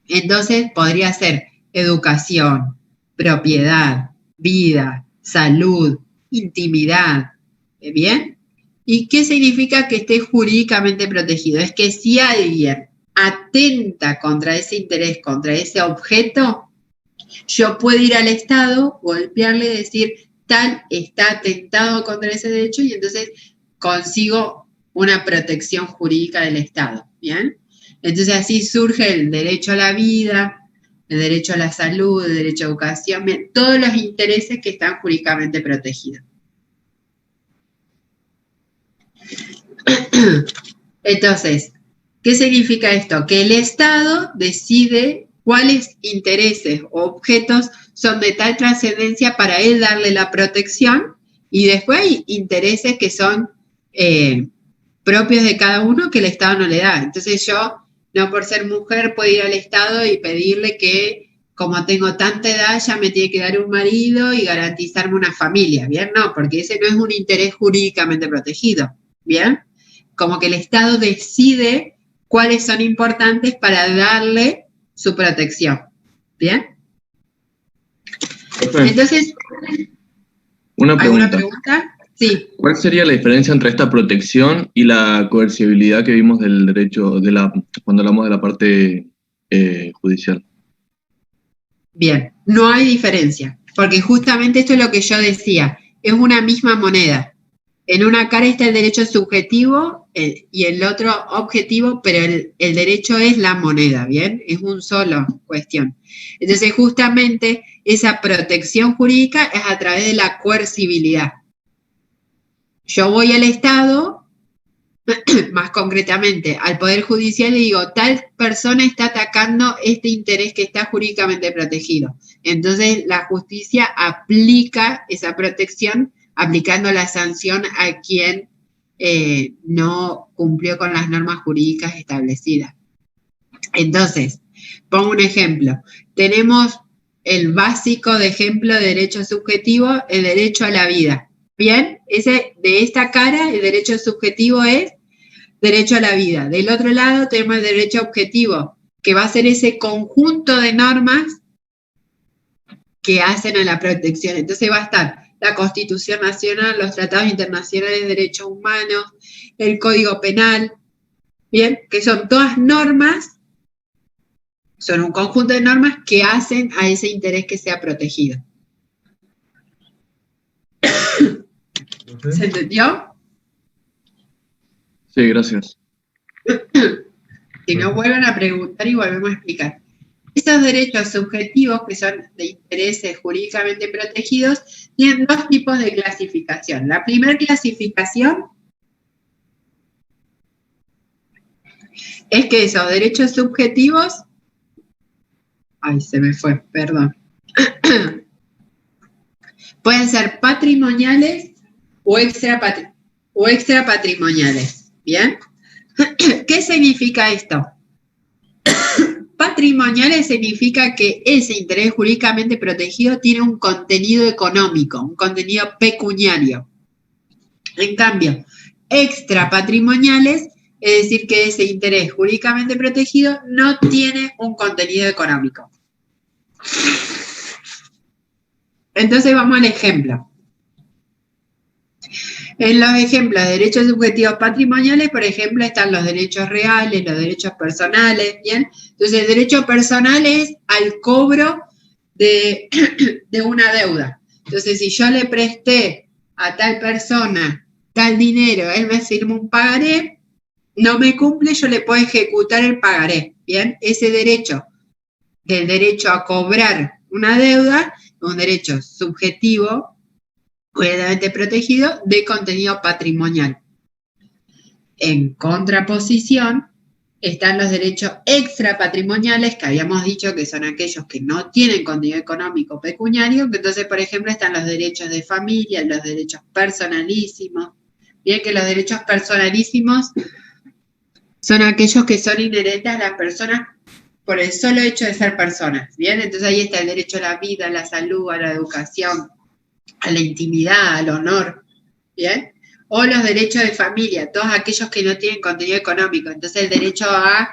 Entonces, podría ser educación, propiedad, vida, salud, intimidad. ¿Bien? ¿Y qué significa que esté jurídicamente protegido? Es que si alguien atenta contra ese interés, contra ese objeto, yo puedo ir al Estado, golpearle y decir, tal está atentado contra ese derecho y entonces consigo una protección jurídica del Estado. ¿Bien? Entonces así surge el derecho a la vida, el derecho a la salud, el derecho a educación, bien, todos los intereses que están jurídicamente protegidos. Entonces, ¿qué significa esto? Que el Estado decide cuáles intereses o objetos son de tal trascendencia para él darle la protección y después hay intereses que son propios de cada uno que el Estado no le da. Entonces yo, no por ser mujer, puedo ir al Estado y pedirle que como tengo tanta edad ya me tiene que dar un marido y garantizarme una familia, ¿bien? No, porque ese no es un interés jurídicamente protegido, ¿bien? Como que el Estado decide cuáles son importantes para darle su protección. ¿Bien? Entonces, ¿alguna pregunta? Sí. ¿Cuál sería la diferencia entre esta protección y la coercibilidad que vimos del derecho, cuando hablamos de la parte judicial? Bien, no hay diferencia, porque justamente esto es lo que yo decía, es una misma moneda. En una cara está el derecho subjetivo y el otro objetivo, pero el derecho es la moneda, ¿bien? Es un solo cuestión. Entonces, justamente, esa protección jurídica es a través de la coercibilidad. Yo voy al Estado, más concretamente, al Poder Judicial y digo, tal persona está atacando este interés que está jurídicamente protegido. Entonces, la justicia aplica esa protección aplicando la sanción a quien no cumplió con las normas jurídicas establecidas. Entonces, pongo un ejemplo. Tenemos el básico de ejemplo de derecho subjetivo, el derecho a la vida. Bien, de esta cara, el derecho subjetivo es derecho a la vida. Del otro lado tenemos el derecho objetivo, que va a ser ese conjunto de normas que hacen a la protección. Entonces va a estar la Constitución Nacional, los tratados internacionales de derechos humanos, el Código Penal, ¿bien? Que son todas normas, son un conjunto de normas que hacen a ese interés que sea protegido. ¿Se entendió? Sí, gracias. Si no, vuelvan a preguntar y volvemos a explicar. Esos derechos subjetivos, que son de intereses jurídicamente protegidos, tienen dos tipos de clasificación. La primera clasificación es que esos derechos subjetivos, ay, se me fue, perdón, pueden ser patrimoniales o extrapatrimoniales, ¿bien? ¿Qué significa esto? patrimoniales significa que ese interés jurídicamente protegido tiene un contenido económico, un contenido pecuniario. En cambio, extrapatrimoniales es decir que ese interés jurídicamente protegido no tiene un contenido económico. Entonces vamos al ejemplo. En los ejemplos de derechos subjetivos patrimoniales, por ejemplo, están los derechos reales, los derechos personales, ¿bien? Entonces, el derecho personal es al cobro de una deuda. Entonces, si yo le presté a tal persona tal dinero, él me firma un pagaré, no me cumple, yo le puedo ejecutar el pagaré, ¿bien? Ese derecho, del derecho a cobrar una deuda, es un derecho subjetivo, jurídicamente protegido, de contenido patrimonial. En contraposición, están los derechos extrapatrimoniales, que habíamos dicho que son aquellos que no tienen contenido económico pecuniario, que entonces, por ejemplo, están los derechos de familia, los derechos personalísimos. Bien que los derechos personalísimos son aquellos que son inherentes a las personas por el solo hecho de ser personas, ¿bien? Entonces ahí está el derecho a la vida, a la salud, a la educación, a la intimidad, al honor, ¿bien? O los derechos de familia, todos aquellos que no tienen contenido económico. Entonces el derecho a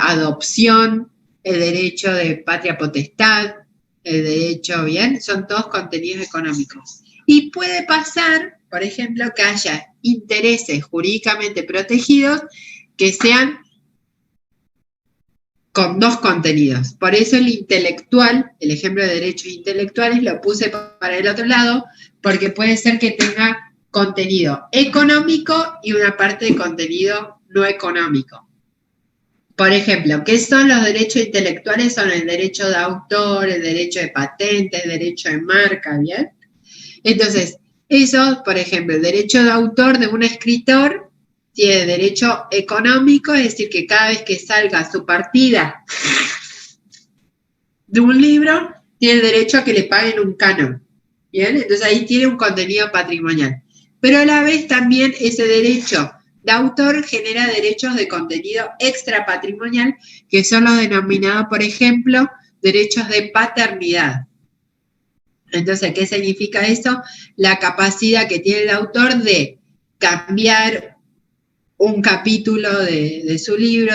adopción, el derecho de patria potestad, el derecho, ¿bien? Son todos contenidos económicos. Y puede pasar, por ejemplo, que haya intereses jurídicamente protegidos que sean con dos contenidos. Por eso el intelectual, el ejemplo de derechos intelectuales, lo puse para el otro lado, porque puede ser que tenga contenido económico y una parte de contenido no económico. Por ejemplo, ¿qué son los derechos intelectuales? Son el derecho de autor, el derecho de patente, el derecho de marca, ¿bien? Entonces, eso, por ejemplo, el derecho de autor de un escritor tiene derecho económico, es decir, que cada vez que salga su partida de un libro, tiene derecho a que le paguen un canon, ¿bien? Entonces ahí tiene un contenido patrimonial. Pero a la vez también ese derecho de autor genera derechos de contenido extrapatrimonial, que son los denominados, por ejemplo, derechos de paternidad. Entonces, ¿qué significa eso? La capacidad que tiene el autor de cambiar un capítulo de su libro,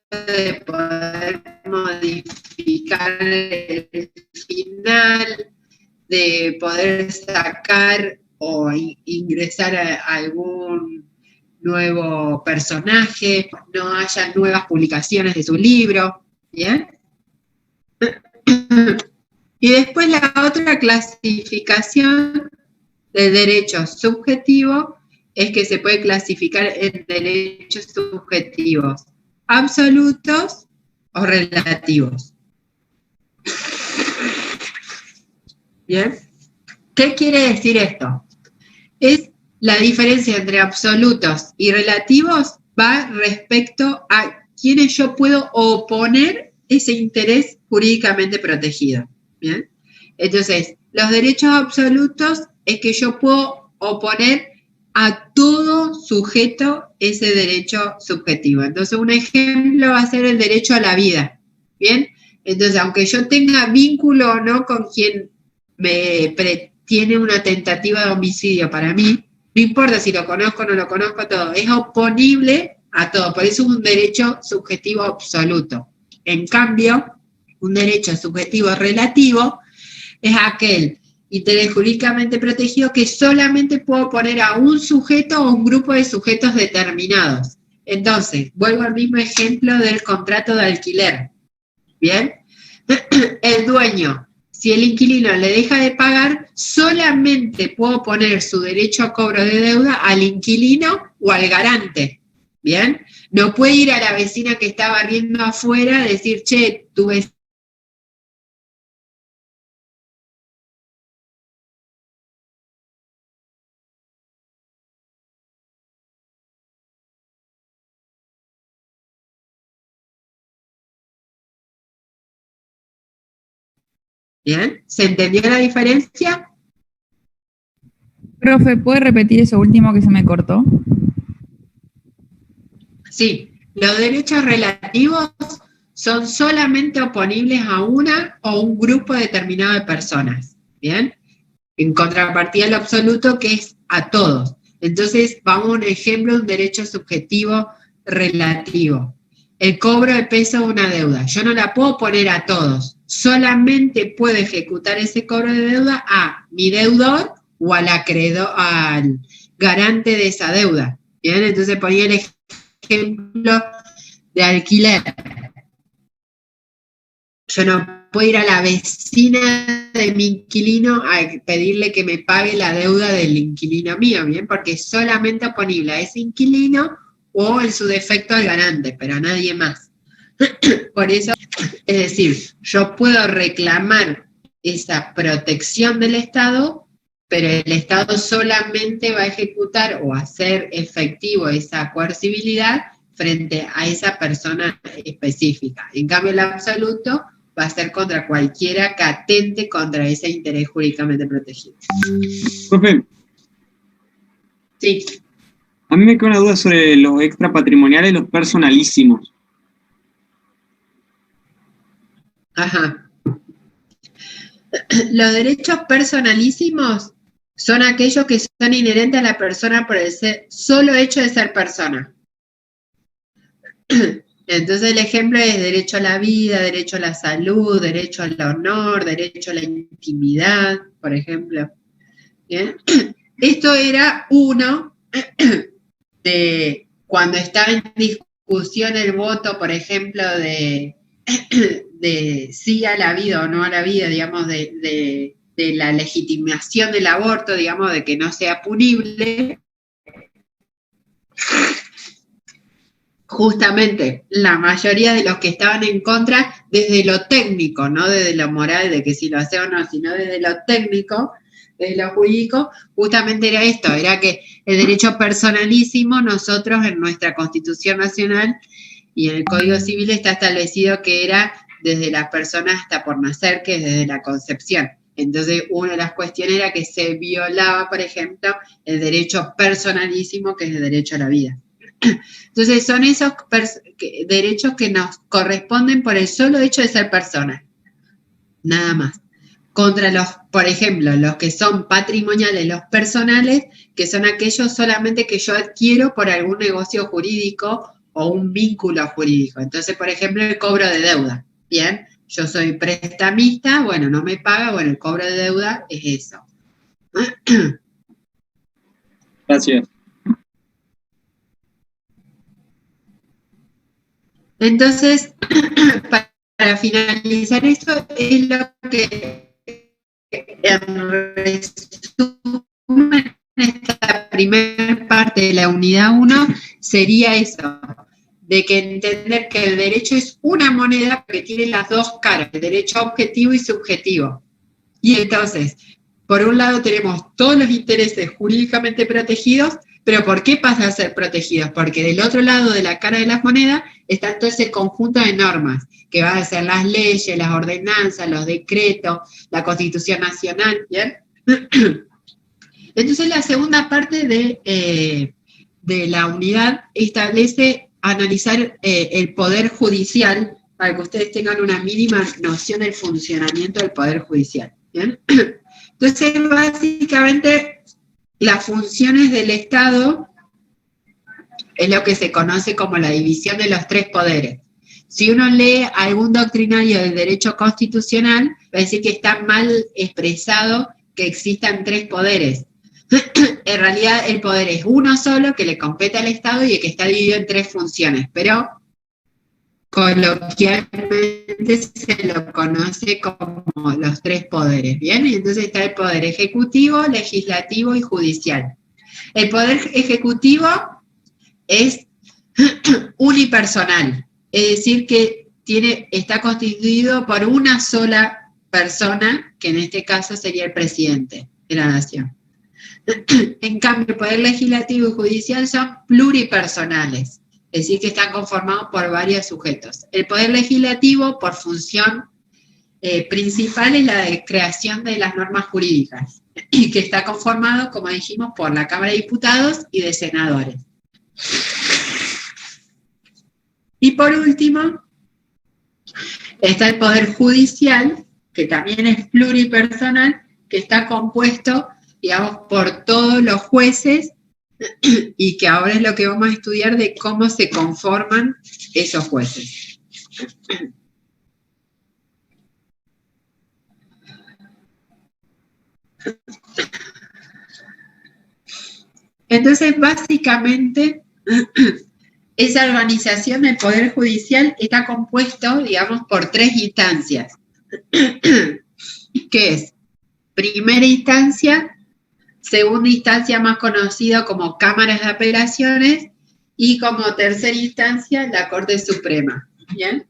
de poder modificar el final, de poder sacar o ingresar a algún nuevo personaje, no haya nuevas publicaciones de su libro, ¿bien? Y después la otra clasificación de derechos subjetivos es que se puede clasificar en derechos subjetivos absolutos o relativos. ¿Bien? ¿Qué quiere decir esto? Es la diferencia entre absolutos y relativos va respecto a quienes yo puedo oponer ese interés jurídicamente protegido. ¿Bien? Entonces, los derechos absolutos es que yo puedo oponer a todo sujeto ese derecho subjetivo. Entonces, un ejemplo va a ser el derecho a la vida. ¿Bien? Entonces, aunque yo tenga vínculo o no con quien tiene una tentativa de homicidio para mí, no importa si lo conozco o no lo conozco, todo, es oponible a todo. Por eso es un derecho subjetivo absoluto. En cambio, un derecho subjetivo relativo es aquel interés jurídicamente protegido que solamente puedo poner a un sujeto o un grupo de sujetos determinados. Entonces, vuelvo al mismo ejemplo del contrato de alquiler. ¿Bien? El dueño, si el inquilino le deja de pagar, solamente puedo poner su derecho a cobro de deuda al inquilino o al garante. ¿Bien? No puede ir a la vecina que está barriendo afuera a decir, che, tu vecina. ¿Bien? ¿Se entendió la diferencia? Profe, ¿puede repetir eso último que se me cortó? Sí. Los derechos relativos son solamente oponibles a una o un grupo determinado de personas, ¿bien? En contrapartida al absoluto, que es a todos. Entonces, vamos a un ejemplo de un derecho subjetivo relativo. El cobro de peso de una deuda. Yo no la puedo poner a todos. Solamente puedo ejecutar ese cobro de deuda a mi deudor o al acreedor, al garante de esa deuda. ¿Bien? Entonces ponía el ejemplo de alquiler. Yo no puedo ir a la vecina de mi inquilino a pedirle que me pague la deuda del inquilino mío, ¿bien? Porque es solamente oponible a ese inquilino o en su defecto al garante, pero a nadie más. Por eso, es decir, yo puedo reclamar esa protección del Estado, pero el Estado solamente va a ejecutar o hacer efectivo esa coercibilidad frente a esa persona específica. En cambio, el absoluto va a ser contra cualquiera que atente contra ese interés jurídicamente protegido. Profe. Sí. A mí me queda una duda sobre los extrapatrimoniales y los personalísimos. Ajá. Los derechos personalísimos son aquellos que son inherentes a la persona por el solo hecho de ser persona. Entonces el ejemplo es derecho a la vida, derecho a la salud, derecho al honor, derecho a la intimidad, por ejemplo. ¿Bien? Esto era uno de cuando estaba en discusión el voto, por ejemplo, de sí a la vida o no a la vida, digamos, de la legitimación del aborto, digamos, de que no sea punible. Justamente la mayoría de los que estaban en contra, desde lo técnico, no desde lo moral, de que si lo hace o no, sino desde lo técnico, desde lo jurídico, justamente era esto, era que el derecho personalísimo, nosotros en nuestra Constitución Nacional y en el Código Civil está establecido que era desde la persona hasta por nacer, que es desde la concepción. Entonces, una de las cuestiones era que se violaba, por ejemplo, el derecho personalísimo, que es el derecho a la vida. Entonces, son esos derechos que nos corresponden por el solo hecho de ser personas. Nada más. Contra los, por ejemplo, los que son patrimoniales, los personales, que son aquellos solamente que yo adquiero por algún negocio jurídico o un vínculo jurídico. Entonces, por ejemplo, el cobro de deuda. Bien, yo soy prestamista, bueno, no me paga, bueno, el cobro de deuda es eso. Gracias. Entonces, para finalizar esto, es lo que en resumen, esta primera parte de la unidad 1 sería eso, de que entender que el derecho es una moneda que tiene las dos caras, el derecho objetivo y subjetivo. Y entonces, por un lado tenemos todos los intereses jurídicamente protegidos, pero ¿por qué pasa a ser protegidos? Porque del otro lado de la cara de las monedas está todo ese conjunto de normas, que van a ser las leyes, las ordenanzas, los decretos, la Constitución Nacional, ¿bien? Entonces la segunda parte de la unidad establece analizar el poder judicial, para que ustedes tengan una mínima noción del funcionamiento del poder judicial, ¿bien? Entonces, básicamente, las funciones del Estado es lo que se conoce como la división de los tres poderes. Si uno lee algún doctrinario del derecho constitucional, va a decir que está mal expresado que existan tres poderes. En realidad, el poder es uno solo que le compete al Estado y el que está dividido en tres funciones, pero coloquialmente se lo conoce como los tres poderes, ¿bien? Y entonces está el poder ejecutivo, legislativo y judicial. El poder ejecutivo es unipersonal, es decir, que está constituido por una sola persona, que en este caso sería el presidente de la nación. En cambio, el poder legislativo y judicial son pluripersonales, es decir, que están conformados por varios sujetos. El poder legislativo, por función principal, es la de creación de las normas jurídicas, y que está conformado, como dijimos, por la Cámara de Diputados y de senadores. Y por último, está el Poder Judicial, que también es pluripersonal, que está compuesto, digamos, por todos los jueces, y que ahora es lo que vamos a estudiar de cómo se conforman esos jueces. Entonces, básicamente, esa organización del Poder Judicial está compuesto, digamos, por 3 instancias, que es primera instancia, segunda instancia más conocida como cámaras de apelaciones, y como tercera instancia, la Corte Suprema. ¿Bien?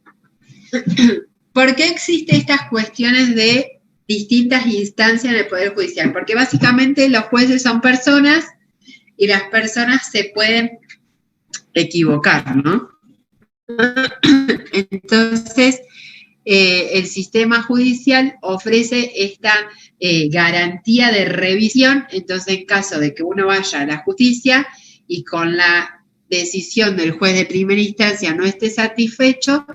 ¿Por qué existen estas cuestiones de distintas instancias en el Poder Judicial? Porque básicamente los jueces son personas y las personas se pueden equivocar, ¿no? Entonces, el sistema judicial ofrece esta garantía de revisión. Entonces, en caso de que uno vaya a la justicia y con la decisión del juez de primera instancia no esté satisfecho,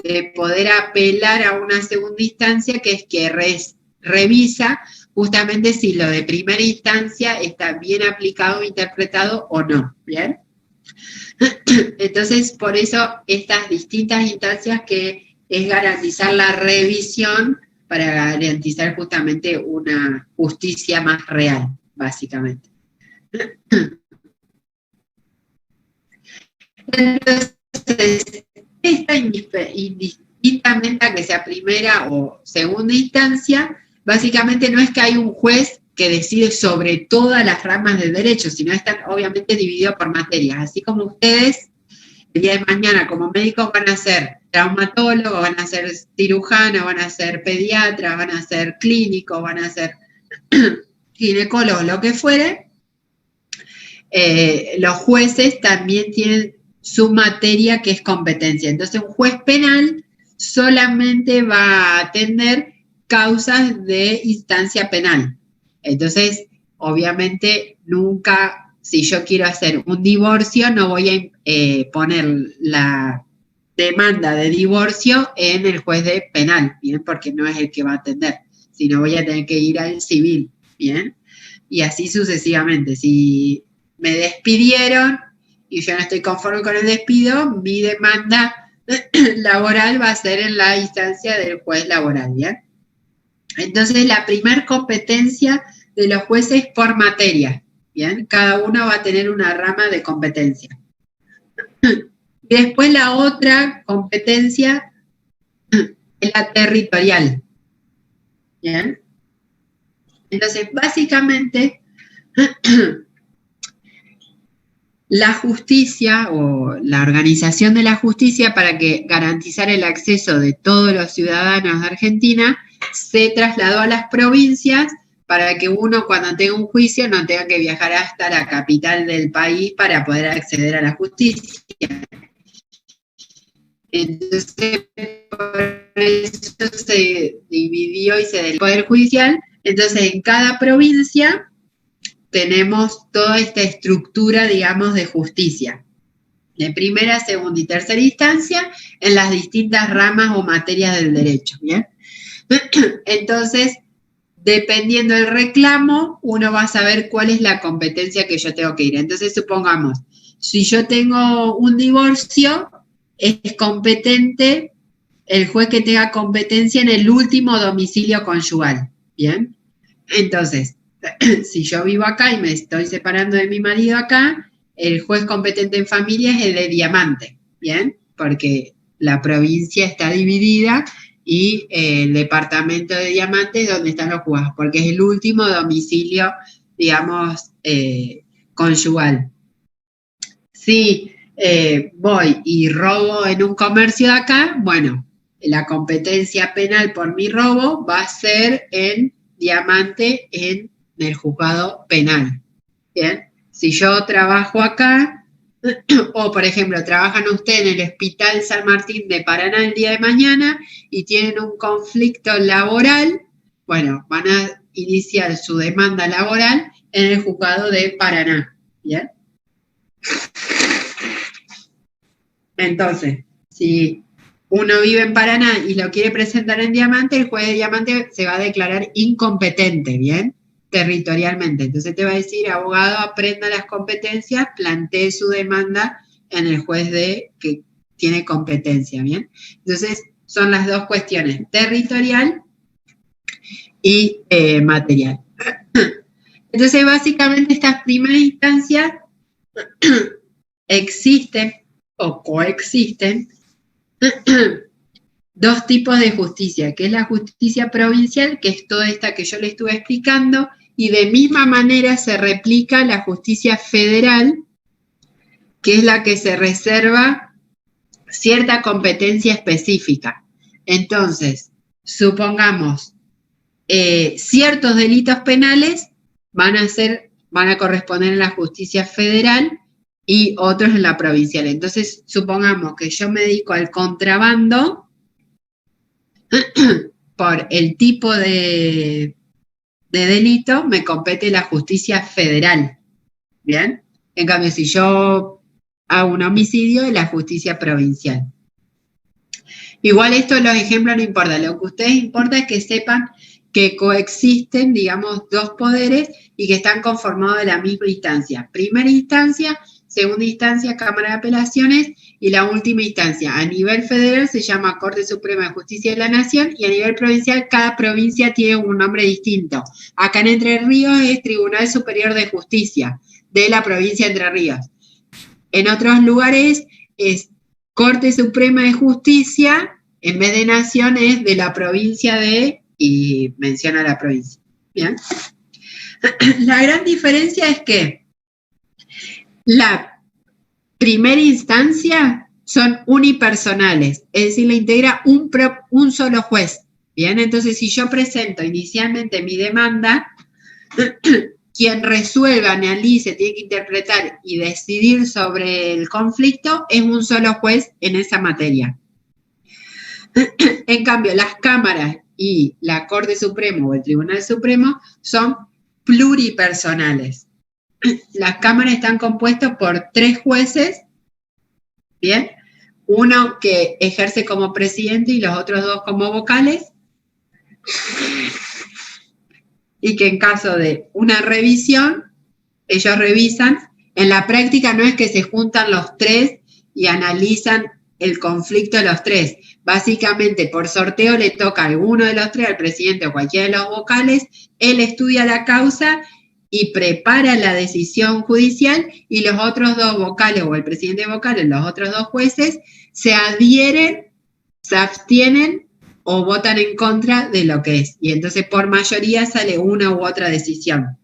de poder apelar a una segunda instancia, que es que revisa justamente si lo de primera instancia está bien aplicado, interpretado o no, ¿bien? Entonces, por eso estas distintas instancias, que es garantizar la revisión para garantizar justamente una justicia más real, básicamente. Entonces, esta indistintamente a que sea primera o segunda instancia, básicamente no es que hay un juez que decide sobre todas las ramas del derecho, sino están obviamente divididos por materias. Así como ustedes, el día de mañana como médicos van a ser traumatólogos, van a ser cirujanos, van a ser pediatras, van a ser clínicos, van a ser ginecólogos, lo que fuere, los jueces también tienen su materia, que es competencia. Entonces, un juez penal solamente va a atender causas de instancia penal. Entonces, obviamente, nunca, si yo quiero hacer un divorcio, no voy a poner la demanda de divorcio en el juez de penal, ¿bien? Porque no es el que va a atender, sino voy a tener que ir al civil, ¿bien? Y así sucesivamente. Si me despidieron y yo no estoy conforme con el despido, mi demanda laboral va a ser en la instancia del juez laboral, ¿bien? Entonces, la primer competencia de los jueces por materia, ¿bien? Cada uno va a tener una rama de competencia. Después, la otra competencia es la territorial, ¿bien? Entonces, básicamente, la justicia o la organización de la justicia, para que garantizar el acceso de todos los ciudadanos de Argentina, se trasladó a las provincias para que uno, cuando tenga un juicio, no tenga que viajar hasta la capital del país para poder acceder a la justicia. Entonces, por eso se dividió y se del Poder Judicial. Entonces, en cada provincia tenemos toda esta estructura, digamos, de justicia, de primera, segunda y tercera instancia, en las distintas ramas o materias del derecho, ¿bien? Entonces, dependiendo del reclamo, uno va a saber cuál es la competencia que yo tengo que ir. Entonces, supongamos, si yo tengo un divorcio, es competente el juez que tenga competencia en el último domicilio conyugal, ¿bien? Entonces, si yo vivo acá y me estoy separando de mi marido acá, el juez competente en familia es el de Diamante, ¿bien? Porque la provincia está dividida y el departamento de Diamante es donde están los juzgados, porque es el último domicilio, digamos, conyugal. Si voy y robo en un comercio de acá, bueno, la competencia penal por mi robo va a ser en Diamante, en el juzgado penal, ¿bien? Si yo trabajo acá, o por ejemplo, trabajan ustedes en el Hospital San Martín de Paraná el día de mañana y tienen un conflicto laboral, bueno, van a iniciar su demanda laboral en el juzgado de Paraná, ¿bien? Entonces, si uno vive en Paraná y lo quiere presentar en Diamante, el juez de Diamante se va a declarar incompetente, ¿bien? Territorialmente. Entonces te va a decir, abogado, aprenda las competencias, plantee su demanda en el juez que tiene competencia, ¿bien? Entonces, son las dos cuestiones, territorial y material. Entonces, básicamente, estas primeras instancias existen o coexisten dos tipos de justicia, que es la justicia provincial, que es toda esta que yo le estuve explicando, y de misma manera se replica la justicia federal, que es la que se reserva cierta competencia específica. Entonces, supongamos, ciertos delitos penales van a corresponder en la justicia federal y otros en la provincial. Entonces, supongamos que yo me dedico al contrabando por el tipo de delito, me compete la justicia federal, ¿bien? En cambio, si yo hago un homicidio, la justicia provincial. Igual esto, los ejemplos no importan, lo que a ustedes importa es que sepan que coexisten, digamos, dos poderes y que están conformados de la misma instancia. Primera instancia, segunda instancia, Cámara de Apelaciones, y la última instancia. A nivel federal se llama Corte Suprema de Justicia de la Nación, y a nivel provincial cada provincia tiene un nombre distinto. Acá en Entre Ríos es Tribunal Superior de Justicia de la provincia de Entre Ríos. En otros lugares es Corte Suprema de Justicia, en vez de Nación es de la provincia de, y menciona la provincia. ¿Bien? La gran diferencia es que la primera instancia son unipersonales, es decir, la integra un solo juez. Bien, entonces si yo presento inicialmente mi demanda, quien resuelva, analice, tiene que interpretar y decidir sobre el conflicto es un solo juez en esa materia. En cambio, las cámaras y la Corte Suprema o el Tribunal Supremo son pluripersonales. Las cámaras están compuestas por 3 jueces, ¿bien? Uno que ejerce como presidente y los otros 2 como vocales, y que en caso de una revisión, ellos revisan. En la práctica no es que se juntan los 3 y analizan el conflicto de los 3. Básicamente, por sorteo le toca a alguno de los 3, al presidente o cualquiera de los vocales, él estudia la causa y prepara la decisión judicial, y los otros 2 vocales o el presidente vocal, los otros 2 jueces, se adhieren, se abstienen o votan en contra de lo que es. Y entonces por mayoría sale una u otra decisión.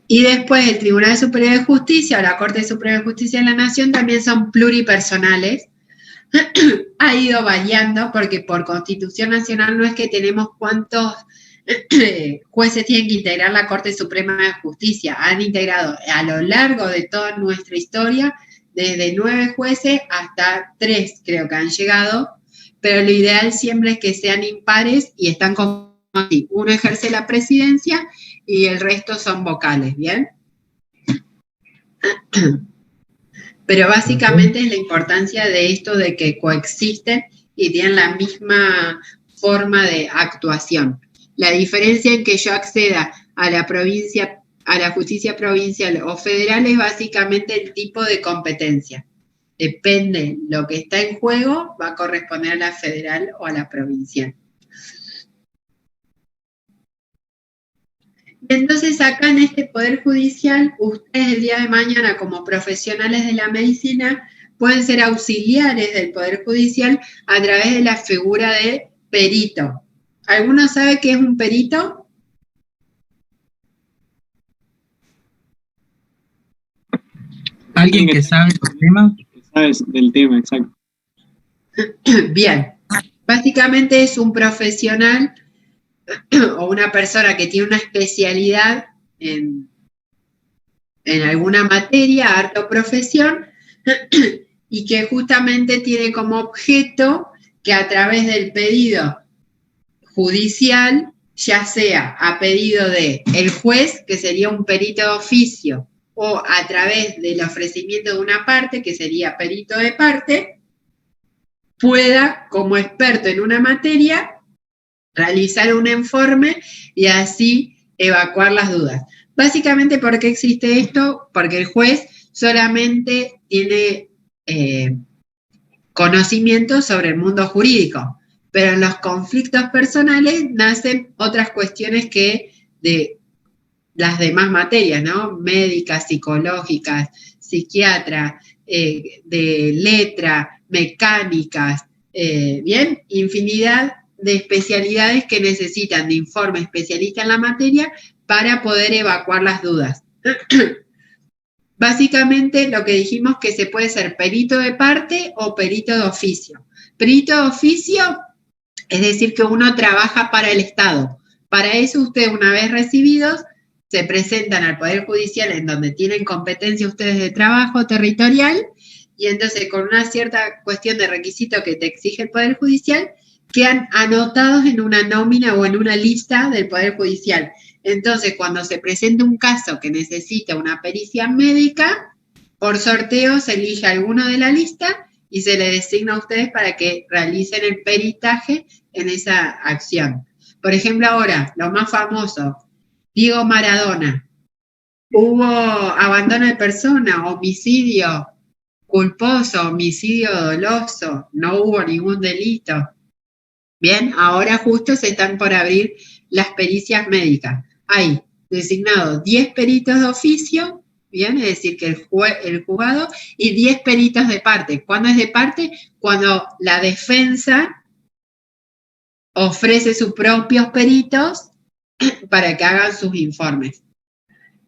Y después el Tribunal Superior de Justicia o la Corte Suprema de Justicia de la Nación también son pluripersonales. Ha ido variando porque por Constitución Nacional no es que tenemos cuántos jueces tienen que integrar la Corte Suprema de Justicia. Han integrado a lo largo de toda nuestra historia desde 9 jueces hasta 3 creo que han llegado, pero lo ideal siempre es que sean impares y están como así. Uno ejerce la presidencia y el resto son vocales, ¿bien? Pero básicamente es la importancia de esto de que coexisten y tienen la misma forma de actuación. La diferencia en que yo acceda a la provincia, a la justicia provincial o federal es básicamente el tipo de competencia. Depende lo que está en juego, va a corresponder a la federal o a la provincial. Entonces acá en este Poder Judicial, ustedes el día de mañana como profesionales de la medicina pueden ser auxiliares del Poder Judicial a través de la figura de perito. ¿Alguno sabe qué es un perito? ¿Alguien que sabe del tema? Sabes del tema, exacto. Bien. Básicamente es un profesional o una persona que tiene una especialidad en alguna materia, arte o profesión, y que justamente tiene como objeto que a través del pedido judicial, ya sea a pedido de el juez, que sería un perito de oficio, o a través del ofrecimiento de una parte, que sería perito de parte, pueda, como experto en una materia, realizar un informe y así evacuar las dudas. Básicamente, ¿por qué existe esto? Porque el juez solamente tiene conocimiento sobre el mundo jurídico, pero en los conflictos personales nacen otras cuestiones que de las demás materias, ¿no? Médicas, psicológicas, psiquiatra, de letra, mecánicas, bien, infinidad de especialidades que necesitan de informe especialista en la materia para poder evacuar las dudas. Básicamente lo que dijimos que se puede ser perito de parte o perito de oficio. Perito de oficio es decir que uno trabaja para el Estado. Para eso ustedes, una vez recibidos, se presentan al Poder Judicial en donde tienen competencia ustedes de trabajo territorial y entonces con una cierta cuestión de requisito que te exige el Poder Judicial, quedan anotados en una nómina o en una lista del Poder Judicial. Entonces, cuando se presenta un caso que necesita una pericia médica, por sorteo se elige alguno de la lista y se le designa a ustedes para que realicen el peritaje en esa acción. Por ejemplo, ahora, lo más famoso, Diego Maradona. Hubo abandono de persona, homicidio culposo, homicidio doloso, no hubo ningún delito. Bien, ahora justo se están por abrir las pericias médicas. Hay designados 10 peritos de oficio, bien, es decir, que el juzgado, y 10 peritos de parte. ¿Cuándo es de parte? Cuando la defensa ofrece sus propios peritos para que hagan sus informes.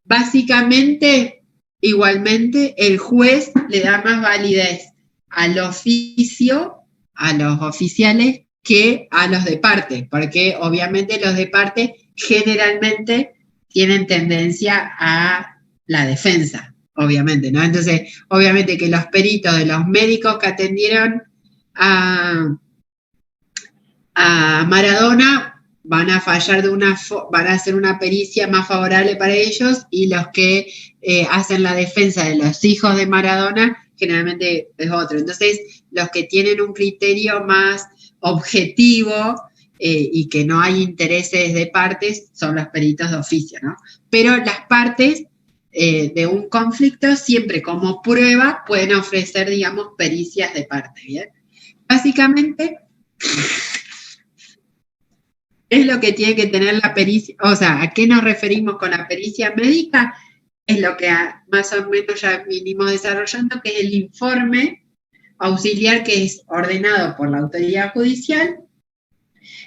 Básicamente, igualmente, el juez le da más validez al oficio, a los oficiales, que a los de parte, porque obviamente los de parte generalmente tienen tendencia a la defensa, obviamente, ¿no? Entonces, obviamente que los peritos de los médicos que atendieron a Maradona van a fallar van a hacer una pericia más favorable para ellos, y los que hacen la defensa de los hijos de Maradona generalmente es otro. Entonces, los que tienen un criterio más objetivo y que no hay intereses de partes son los peritos de oficio, ¿no? Pero las partes de un conflicto siempre como prueba pueden ofrecer, digamos, pericias de parte, ¿bien? Básicamente es lo que tiene que tener la pericia, o sea, ¿a qué nos referimos con la pericia médica? Es lo que más o menos ya vinimos desarrollando, que es el informe auxiliar que es ordenado por la autoridad judicial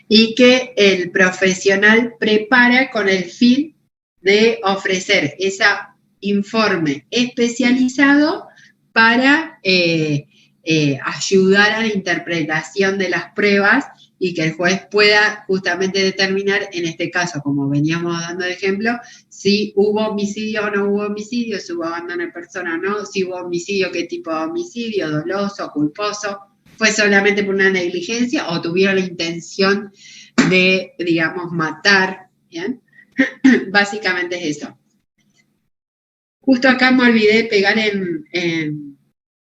y que el profesional prepara con el fin de ofrecer ese informe especializado para ayudar a la interpretación de las pruebas y que el juez pueda justamente determinar, en este caso, como veníamos dando de ejemplo, si hubo homicidio o no hubo homicidio, si hubo abandono de persona o no, si hubo homicidio, qué tipo de homicidio, doloso, culposo, fue solamente por una negligencia o tuvieron la intención de, digamos, matar, ¿bien? Básicamente es eso. Justo acá me olvidé de pegar en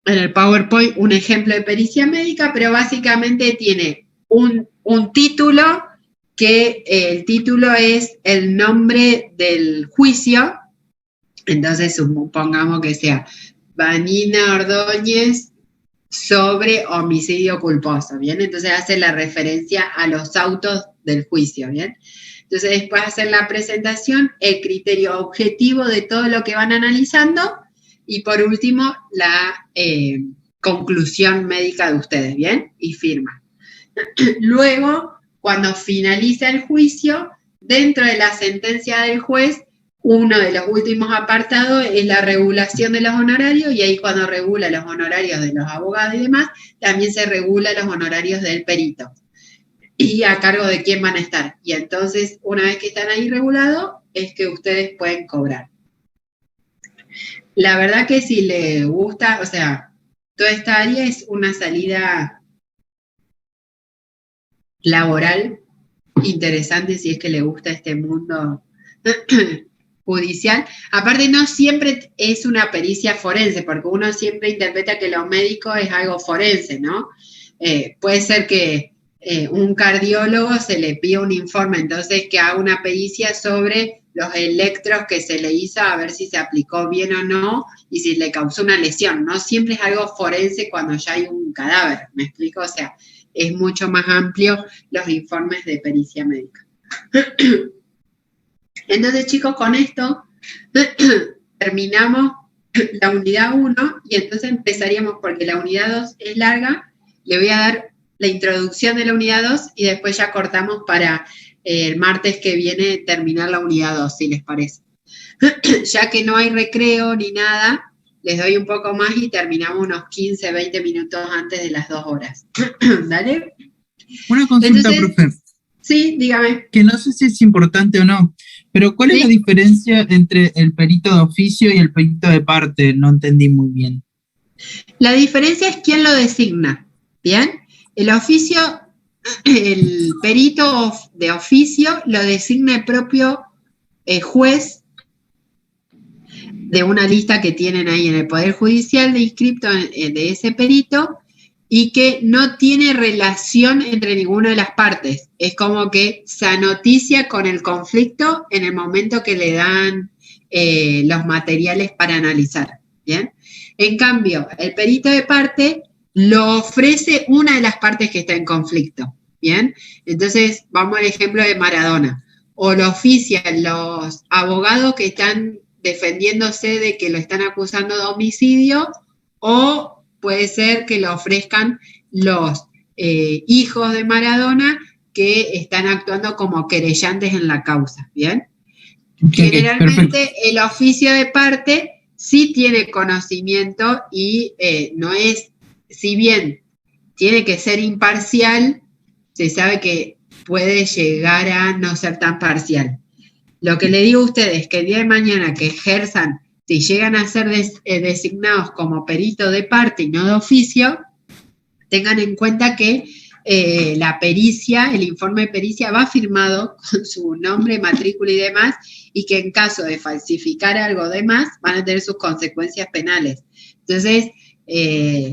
el PowerPoint un ejemplo de pericia médica, pero básicamente tiene un título, que el título es el nombre del juicio. Entonces supongamos que sea Vanina Ordóñez sobre homicidio culposo, ¿bien? Entonces hace la referencia a los autos del juicio, ¿bien? Entonces después hacen la presentación, el criterio objetivo de todo lo que van analizando y por último la conclusión médica de ustedes, ¿bien? Y firma. Luego, cuando finaliza el juicio, dentro de la sentencia del juez, uno de los últimos apartados es la regulación de los honorarios, y ahí cuando regula los honorarios de los abogados y demás, también se regula los honorarios del perito. Y a cargo de quién van a estar. Y entonces, una vez que están ahí regulados, es que ustedes pueden cobrar. La verdad que si les gusta, o sea, toda esta área es una salida laboral interesante si es que le gusta este mundo judicial. Aparte, no siempre es una pericia forense, porque uno siempre interpreta que lo médico es algo forense, ¿no? Puede ser que un cardiólogo se le pida un informe, entonces que haga una pericia sobre los electros que se le hizo, a ver si se aplicó bien o no, y si le causó una lesión. No siempre es algo forense cuando ya hay un cadáver, ¿me explico? O sea, es mucho más amplio los informes de pericia médica. Entonces, chicos, con esto terminamos la unidad 1 y entonces empezaríamos, porque la unidad 2 es larga, le voy a dar la introducción de la unidad 2 y después ya cortamos para el martes que viene terminar la unidad 2, si les parece. Ya que no hay recreo ni nada, les doy un poco más y terminamos unos 15, 20 minutos antes de las 2 horas. ¿Dale? Una consulta, Entonces, profe. Sí, dígame. Que no sé si es importante o no, pero ¿cuál es la diferencia entre el perito de oficio y el perito de parte? No entendí muy bien. La diferencia es quién lo designa, ¿bien? El oficio, el perito de oficio lo designa el propio juez de una lista que tienen ahí en el Poder Judicial de inscripto de ese perito, y que no tiene relación entre ninguna de las partes. Es como que se anoticia con el conflicto en el momento que le dan los materiales para analizar, ¿bien? En cambio, el perito de parte lo ofrece una de las partes que está en conflicto, ¿bien? Entonces, vamos al ejemplo de Maradona. O lo ofician los abogados que están defendiéndose de que lo están acusando de homicidio, o puede ser que lo ofrezcan los hijos de Maradona que están actuando como querellantes en la causa, ¿bien? Generalmente el oficio de parte sí tiene conocimiento y no es, si bien tiene que ser imparcial, se sabe que puede llegar a no ser tan parcial. Lo que le digo a ustedes es que el día de mañana que ejerzan, si llegan a ser designados como perito de parte y no de oficio, tengan en cuenta que la pericia, el informe de pericia va firmado con su nombre, matrícula y demás, y que en caso de falsificar algo demás van a tener sus consecuencias penales. Entonces,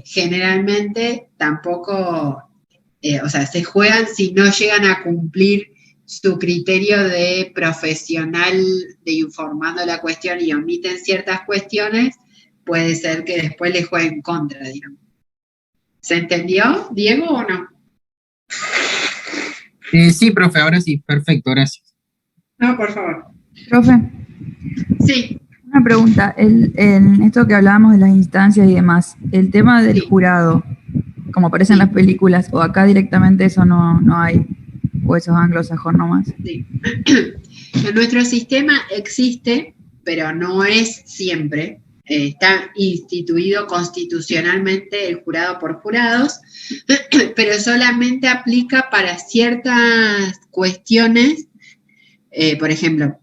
generalmente tampoco, o sea, se juegan si no llegan a cumplir su criterio de profesional de informando la cuestión y omiten ciertas cuestiones, puede ser que después le jueguen en contra, digamos. ¿Se entendió, Diego, o no? Sí, profe, ahora sí, perfecto, gracias. No, por favor. Profe. Sí. Una pregunta, en esto que hablábamos de las instancias y demás, el tema del jurado, como aparece en las películas, o acá directamente eso no hay, o eso es anglosajón nomás. Sí. En nuestro sistema existe, pero no es siempre. Está instituido constitucionalmente el jurado por jurados, pero solamente aplica para ciertas cuestiones, por ejemplo,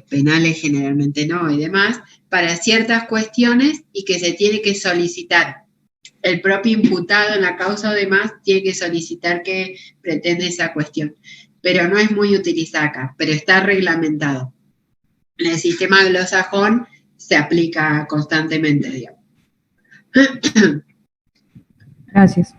penales generalmente no y demás, para ciertas cuestiones y que se tiene que solicitar. El propio imputado en la causa o demás tiene que solicitar que pretende esa cuestión, pero no es muy utilizada acá, pero está reglamentado. En el sistema anglosajón se aplica constantemente, digamos. Gracias.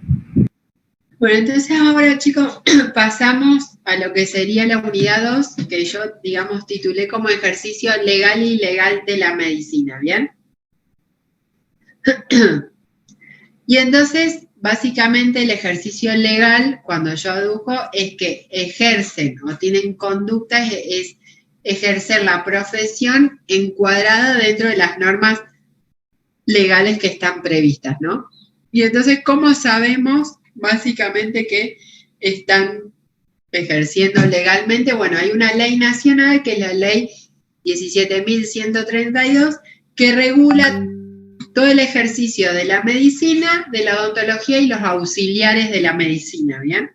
Bueno, entonces ahora, chicos, pasamos a lo que sería la unidad 2, que yo, digamos, titulé como ejercicio legal y ilegal de la medicina, ¿bien? Y entonces, básicamente, el ejercicio legal, cuando yo adujo, es que ejercen o tienen conductas, es ejercer la profesión encuadrada dentro de las normas legales que están previstas, ¿no? Y entonces, ¿cómo sabemos básicamente que están ejerciendo legalmente? Bueno, hay una ley nacional, que es la ley 17.132, que regula todo el ejercicio de la medicina, de la odontología y los auxiliares de la medicina, ¿bien?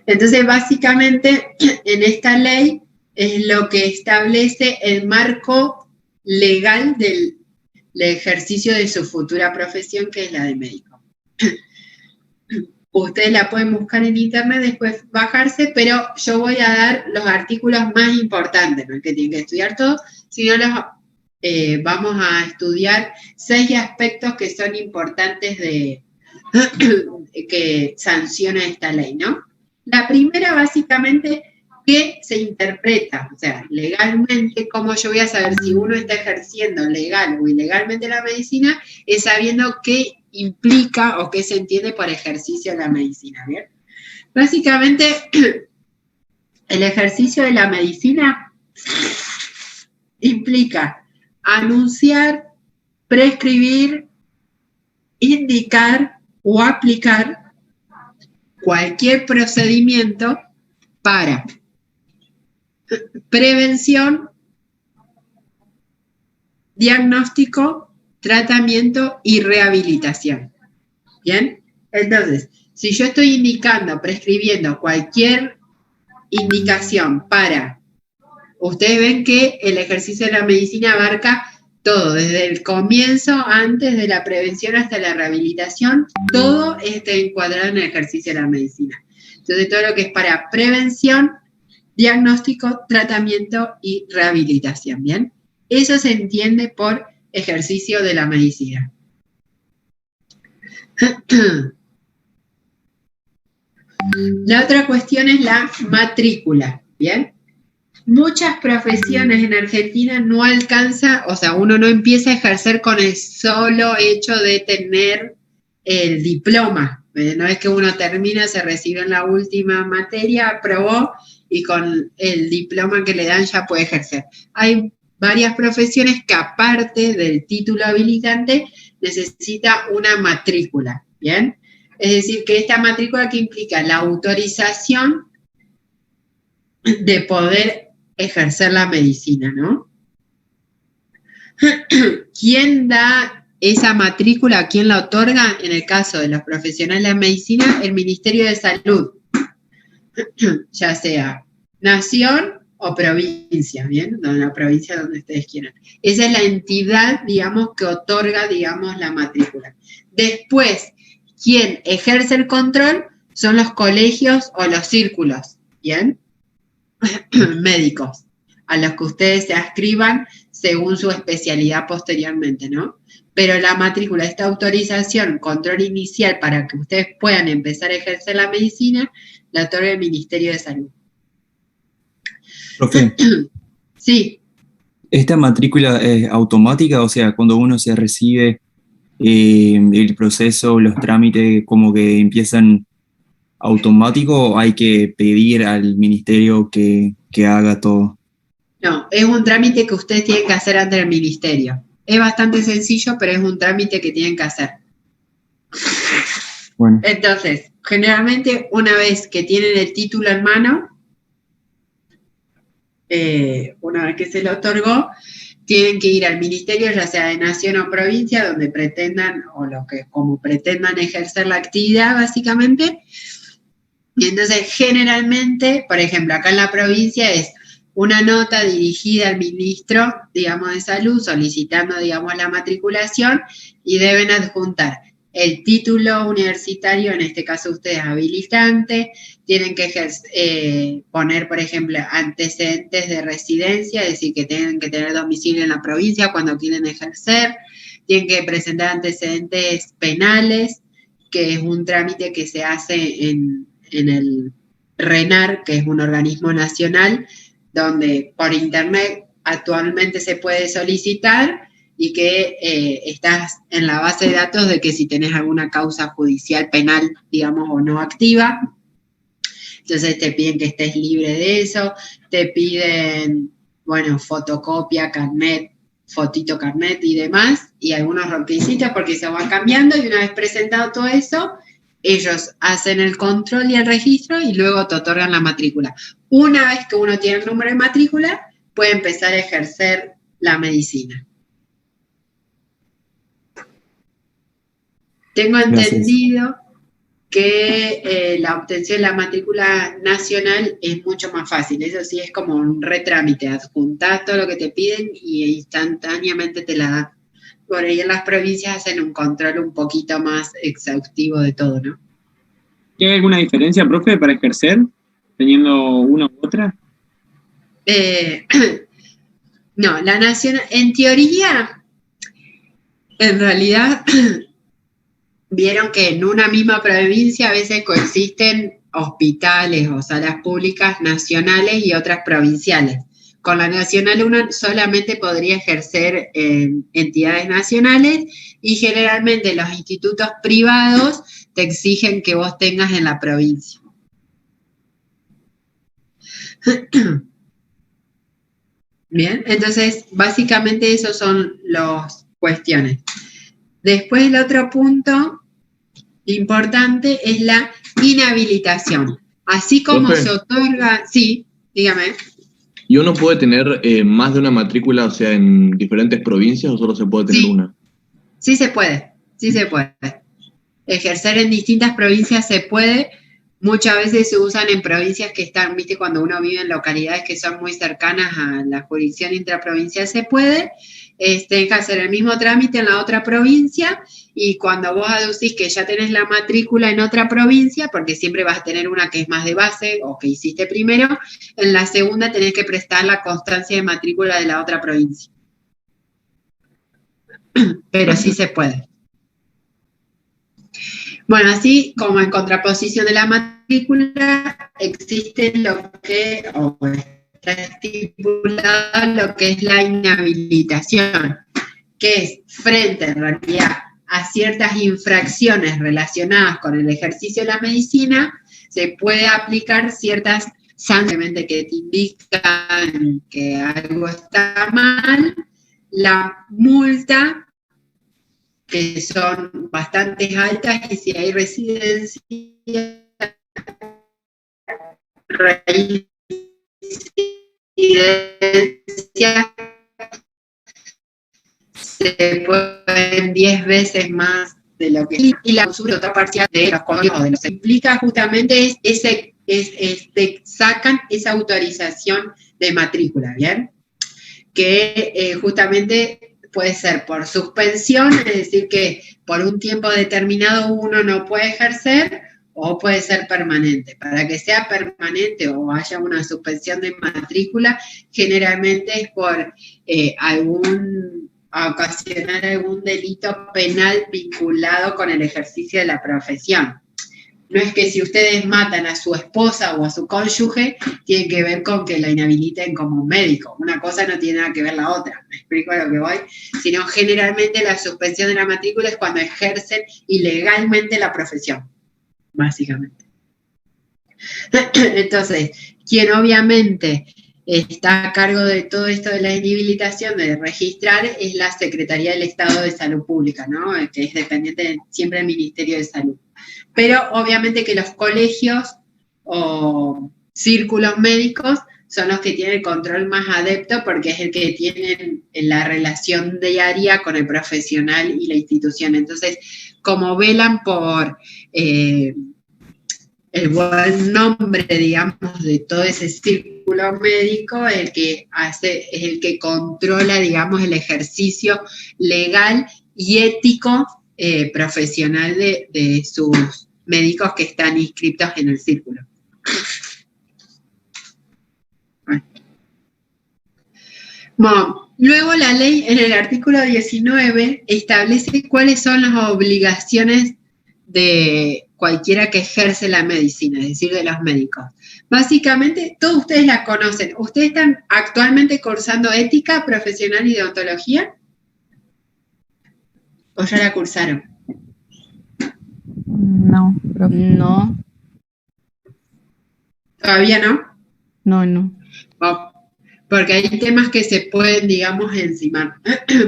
Entonces, básicamente, en esta ley es lo que establece el marco legal del ejercicio de su futura profesión, que es la de médico. Ustedes la pueden buscar en internet, después bajarse, pero yo voy a dar los artículos más importantes, no es que tienen que estudiar todos, sino vamos a estudiar 6 aspectos que son importantes que sanciona esta ley, ¿no? La primera, básicamente, que se interpreta, o sea, legalmente, cómo yo voy a saber si uno está ejerciendo legal o ilegalmente la medicina, es sabiendo qué implica o qué se entiende por ejercicio de la medicina, ¿bien? Básicamente, el ejercicio de la medicina implica anunciar, prescribir, indicar o aplicar cualquier procedimiento para prevención, diagnóstico, tratamiento y rehabilitación. ¿Bien? Entonces, si yo estoy indicando, prescribiendo cualquier indicación para, ustedes ven que el ejercicio de la medicina abarca todo, desde el comienzo, antes de la prevención hasta la rehabilitación, todo está encuadrado en el ejercicio de la medicina. Entonces, todo lo que es para prevención, diagnóstico, tratamiento y rehabilitación, ¿bien? Eso se entiende por ejercicio de la medicina. La otra cuestión es la matrícula, ¿bien? Muchas profesiones en Argentina no alcanza, o sea, uno no empieza a ejercer con el solo hecho de tener el diploma. No es que uno termina, se recibe en la última materia, aprobó, y con el diploma que le dan ya puede ejercer. Hay varias profesiones que aparte del título habilitante necesita una matrícula, ¿bien? Es decir, que esta matrícula que implica la autorización de poder ejercer la medicina, ¿no? ¿Quién da esa matrícula? ¿Quién la otorga? En el caso de los profesionales de medicina, el Ministerio de Salud, ya sea nación o provincia, ¿bien? La provincia donde ustedes quieran. Esa es la entidad, digamos, que otorga, digamos, la matrícula. Después, quien ejerce el control son los colegios o los círculos, ¿bien? Médicos, a los que ustedes se adscriban según su especialidad posteriormente, ¿no? Pero la matrícula, esta autorización, control inicial para que ustedes puedan empezar a ejercer la medicina, la otorga el Ministerio de Salud. Profe, Sí. ¿esta matrícula es automática? O sea, cuando uno se recibe, el proceso, los trámites como que empiezan automático, o hay que pedir al ministerio que haga todo? No, es un trámite que ustedes tienen que hacer ante el ministerio. Es bastante sencillo, pero es un trámite que tienen que hacer. Bueno. Entonces, generalmente una vez que tienen el título en mano, una vez que se lo otorgó, tienen que ir al ministerio, ya sea de nación o provincia, donde pretendan, o como pretendan ejercer la actividad, básicamente. Y entonces, generalmente, por ejemplo, acá en la provincia es una nota dirigida al ministro, digamos, de salud, solicitando, digamos, la matriculación, y deben adjuntar el título universitario, en este caso ustedes habilitante, tienen que poner, por ejemplo, antecedentes de residencia, es decir, que tienen que tener domicilio en la provincia cuando quieren ejercer, tienen que presentar antecedentes penales, que es un trámite que se hace en el RENAR, que es un organismo nacional, donde por internet actualmente se puede solicitar, y que estás en la base de datos de que si tenés alguna causa judicial penal, digamos, o no activa, entonces te piden que estés libre de eso, te piden, bueno, fotocopia, carnet, fotito carnet y demás, y algunos requisitos porque se van cambiando, y una vez presentado todo eso, ellos hacen el control y el registro y luego te otorgan la matrícula. Una vez que uno tiene el número de matrícula, puede empezar a ejercer la medicina. Tengo entendido que la obtención de la matrícula nacional es mucho más fácil. Eso sí es como un retrámite. Adjuntás todo lo que te piden y instantáneamente te la dan. Por ahí en las provincias hacen un control un poquito más exhaustivo de todo, ¿no? ¿Hay alguna diferencia, profe, para ejercer, teniendo una u otra? No, la nacional, en teoría, en realidad, vieron que en una misma provincia a veces coexisten hospitales o salas públicas nacionales y otras provinciales. Con la nacional uno solamente podría ejercer en entidades nacionales y generalmente los institutos privados te exigen que vos tengas en la provincia. Bien, entonces básicamente esos son las cuestiones. Después el otro punto importante es la inhabilitación. Así como Profe. se otorga, sí, dígame. ¿Y uno puede tener más de una matrícula, o sea, en diferentes provincias, o solo se puede tener una? Sí se puede, sí se puede. Ejercer en distintas provincias se puede. Muchas veces se usan en provincias que están, viste, cuando uno vive en localidades que son muy cercanas a la jurisdicción intraprovincial se puede. Tenés que hacer el mismo trámite en la otra provincia y cuando vos aducís que ya tenés la matrícula en otra provincia, porque siempre vas a tener una que es más de base o que hiciste primero, en la segunda tenés que prestar la constancia de matrícula de la otra provincia. Pero sí se puede. Bueno, así como en contraposición de la matrícula, existe lo que, o está estipulado lo que es la inhabilitación, que es frente en realidad a ciertas infracciones relacionadas con el ejercicio de la medicina, se puede aplicar ciertas sanciones que te indican que algo está mal, la multa, que son bastante altas, y si hay residencia se pueden 10 veces más de lo que... Y la otra parcial de los códigos de los implica justamente sacan esa autorización de matrícula, ¿bien? Que justamente puede ser por suspensión, es decir, que por un tiempo determinado uno no puede ejercer, o puede ser permanente. Para que sea permanente o haya una suspensión de matrícula, generalmente es por ocasionar algún delito penal vinculado con el ejercicio de la profesión. No es que si ustedes matan a su esposa o a su cónyuge, tiene que ver con que la inhabiliten como médico. Una cosa no tiene nada que ver la otra. ¿Me explico a lo que voy? Sino generalmente la suspensión de la matrícula es cuando ejercen ilegalmente la profesión, básicamente. Entonces, quien obviamente está a cargo de todo esto de la inhabilitación, de registrar, es la Secretaría del Estado de Salud Pública, ¿no? Que es dependiente siempre del Ministerio de Salud. Pero obviamente que los colegios o círculos médicos son los que tienen el control más adepto, porque es el que tienen la relación diaria con el profesional y la institución. Entonces, como velan por el buen nombre, digamos, de todo ese círculo médico, el que hace, es el que controla, digamos, el ejercicio legal y ético profesional de sus médicos que están inscritos en el círculo. Bueno, luego la ley en el artículo 19 establece cuáles son las obligaciones de cualquiera que ejerce la medicina, es decir, de los médicos. Básicamente, todos ustedes la conocen. ¿Ustedes están actualmente cursando ética profesional y deontología? ¿O ya la cursaron? No, profe. No, ¿Todavía no? no. Oh, porque hay temas que se pueden, digamos, encimar.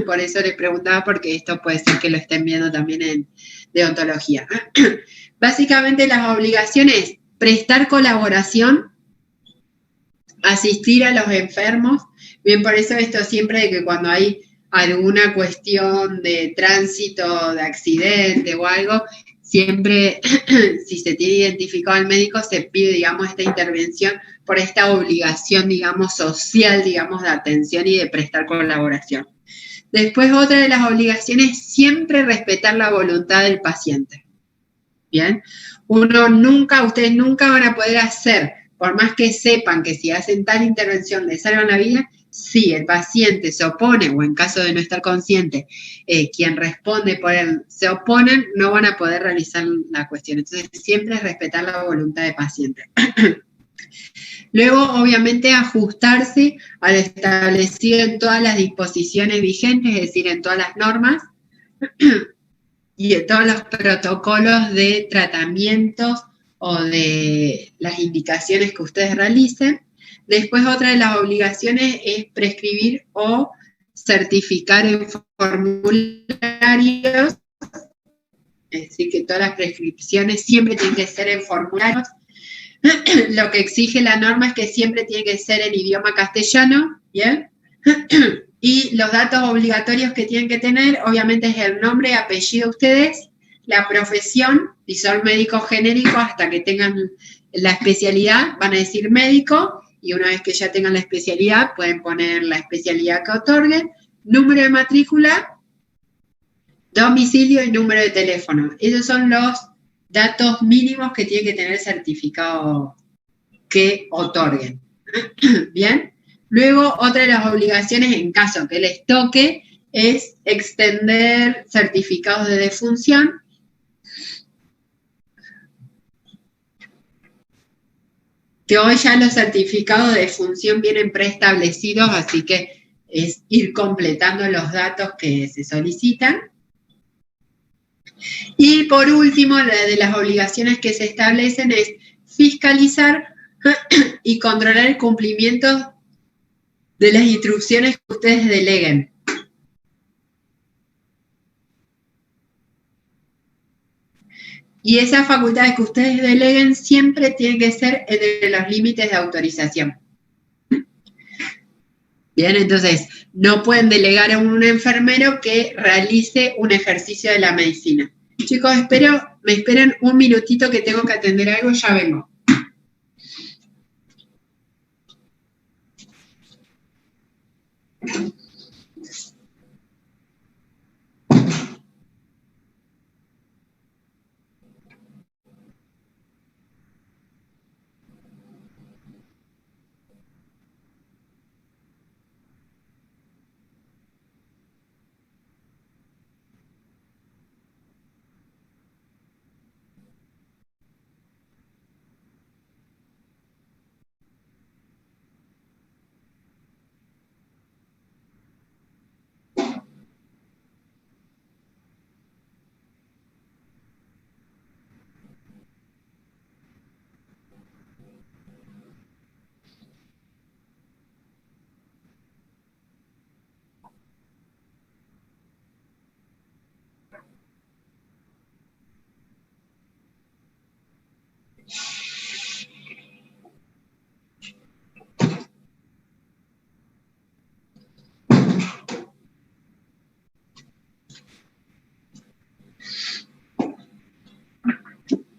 Por eso les preguntaba, porque esto puede ser que lo estén viendo también en deontología. Básicamente las obligaciones: prestar colaboración, asistir a los enfermos. Bien, por eso esto siempre de que cuando hay alguna cuestión de tránsito, de accidente o algo, siempre, si se tiene identificado al médico, se pide, digamos, esta intervención por esta obligación, digamos, social, digamos, de atención y de prestar colaboración. Después, otra de las obligaciones, siempre respetar la voluntad del paciente. Bien, ustedes nunca van a poder hacer, por más que sepan que si hacen tal intervención les salvan la vida, si el paciente se opone, o en caso de no estar consciente, quien responde por él se oponen, no van a poder realizar la cuestión. Entonces, siempre es respetar la voluntad del paciente. Luego, obviamente, ajustarse al establecido en todas las disposiciones vigentes, es decir, en todas las normas, y en todos los protocolos de tratamientos o de las indicaciones que ustedes realicen. Después, otra de las obligaciones es prescribir o certificar en formularios, es decir, que todas las prescripciones siempre tienen que ser en formularios. Lo que exige la norma es que siempre tiene que ser en idioma castellano, ¿bien? Y los datos obligatorios que tienen que tener, obviamente, es el nombre y apellido de ustedes, la profesión, si son médicos genéricos, hasta que tengan la especialidad, van a decir médico, y una vez que ya tengan la especialidad, pueden poner la especialidad que otorguen, número de matrícula, domicilio y número de teléfono. Esos son los datos mínimos que tiene que tener el certificado que otorguen. ¿Bien? Luego, otra de las obligaciones, en caso que les toque, es extender certificados de defunción. Que hoy ya los certificados de defunción vienen preestablecidos, así que es ir completando los datos que se solicitan. Y por último, la de las obligaciones que se establecen es fiscalizar y controlar el cumplimiento de las instrucciones que ustedes deleguen. Y esas facultades que ustedes deleguen siempre tienen que ser entre los límites de autorización. Bien, entonces, no pueden delegar a un enfermero que realice un ejercicio de la medicina. Chicos, me esperen un minutito que tengo que atender algo, ya vengo.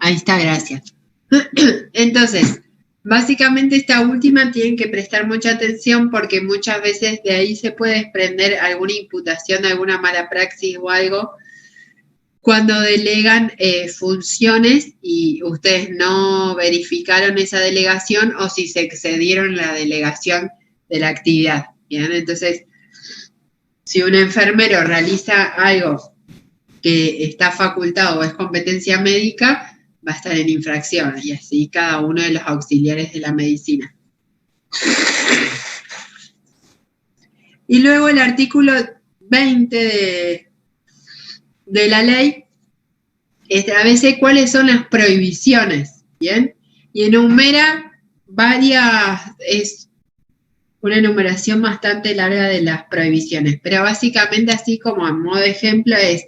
Ahí está, gracias. Entonces, básicamente esta última tienen que prestar mucha atención porque muchas veces de ahí se puede desprender alguna imputación, alguna mala praxis o algo cuando delegan funciones y ustedes no verificaron esa delegación o si se excedieron la delegación de la actividad. ¿Bien? Entonces, si un enfermero realiza algo que está facultado o es competencia médica, va a estar en infracción, y así cada uno de los auxiliares de la medicina. Y luego el artículo 20 de la ley establece cuáles son las prohibiciones, ¿bien? Y enumera varias, es una enumeración bastante larga de las prohibiciones, pero básicamente así como a modo de ejemplo es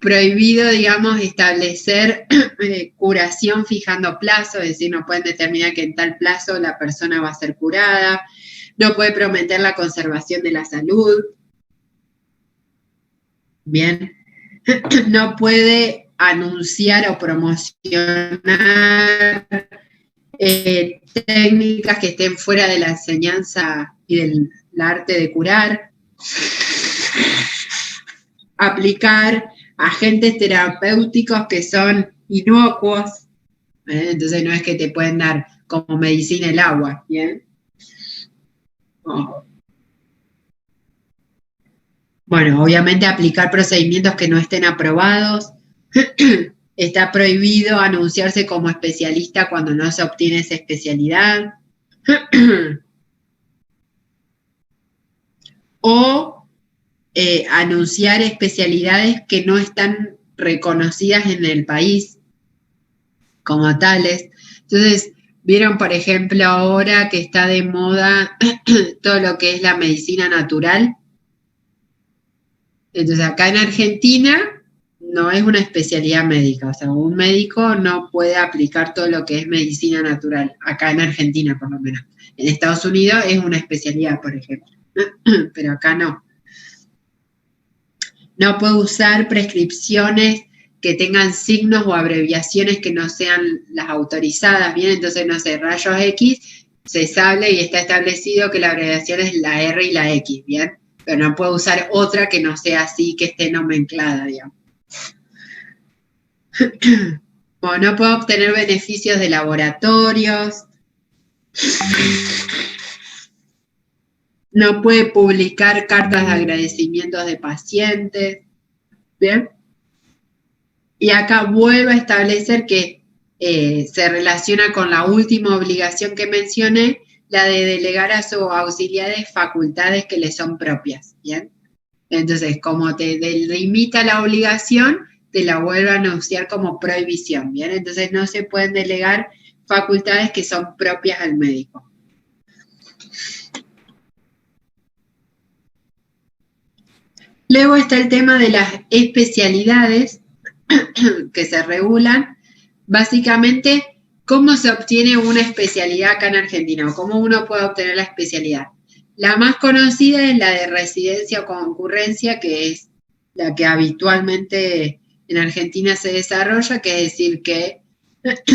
prohibido, digamos, establecer curación fijando plazo, es decir, no pueden determinar que en tal plazo la persona va a ser curada, no puede prometer la conservación de la salud, bien, no puede anunciar o promocionar técnicas que estén fuera de la enseñanza y del arte de curar, aplicar agentes terapéuticos que son inocuos, entonces no es que te pueden dar como medicina el agua, ¿bien? Oh. Bueno, obviamente aplicar procedimientos que no estén aprobados. Está prohibido anunciarse como especialista cuando no se obtiene esa especialidad. O anunciar especialidades que no están reconocidas en el país como tales. Entonces, vieron, por ejemplo, ahora que está de moda todo lo que es la medicina natural. Entonces, acá en Argentina no es una especialidad médica, o sea, un médico no puede aplicar todo lo que es medicina natural, acá en Argentina por lo menos. En Estados Unidos es una especialidad, por ejemplo, pero acá no. No puede usar prescripciones que tengan signos o abreviaciones que no sean las autorizadas, ¿bien? Entonces, no sé, rayos X, se sabe y está establecido que la abreviación es la R y la X, ¿bien? Pero no puede usar otra que no sea así, que esté nomenclada, digamos. Bueno, no puede obtener beneficios de laboratorios. No puede publicar cartas de agradecimientos de pacientes. ¿Bien? Y acá vuelvo a establecer que se relaciona con la última obligación que mencioné, la de delegar a sus auxiliares facultades que le son propias. ¿Bien? Entonces, como te delimita la obligación, te la vuelve a anunciar como prohibición. ¿Bien? Entonces, no se pueden delegar facultades que son propias al médico. Luego está el tema de las especialidades que se regulan. Básicamente, ¿cómo se obtiene una especialidad acá en Argentina? ¿O cómo uno puede obtener la especialidad? La más conocida es la de residencia o concurrencia, que es la que habitualmente en Argentina se desarrolla, que es decir que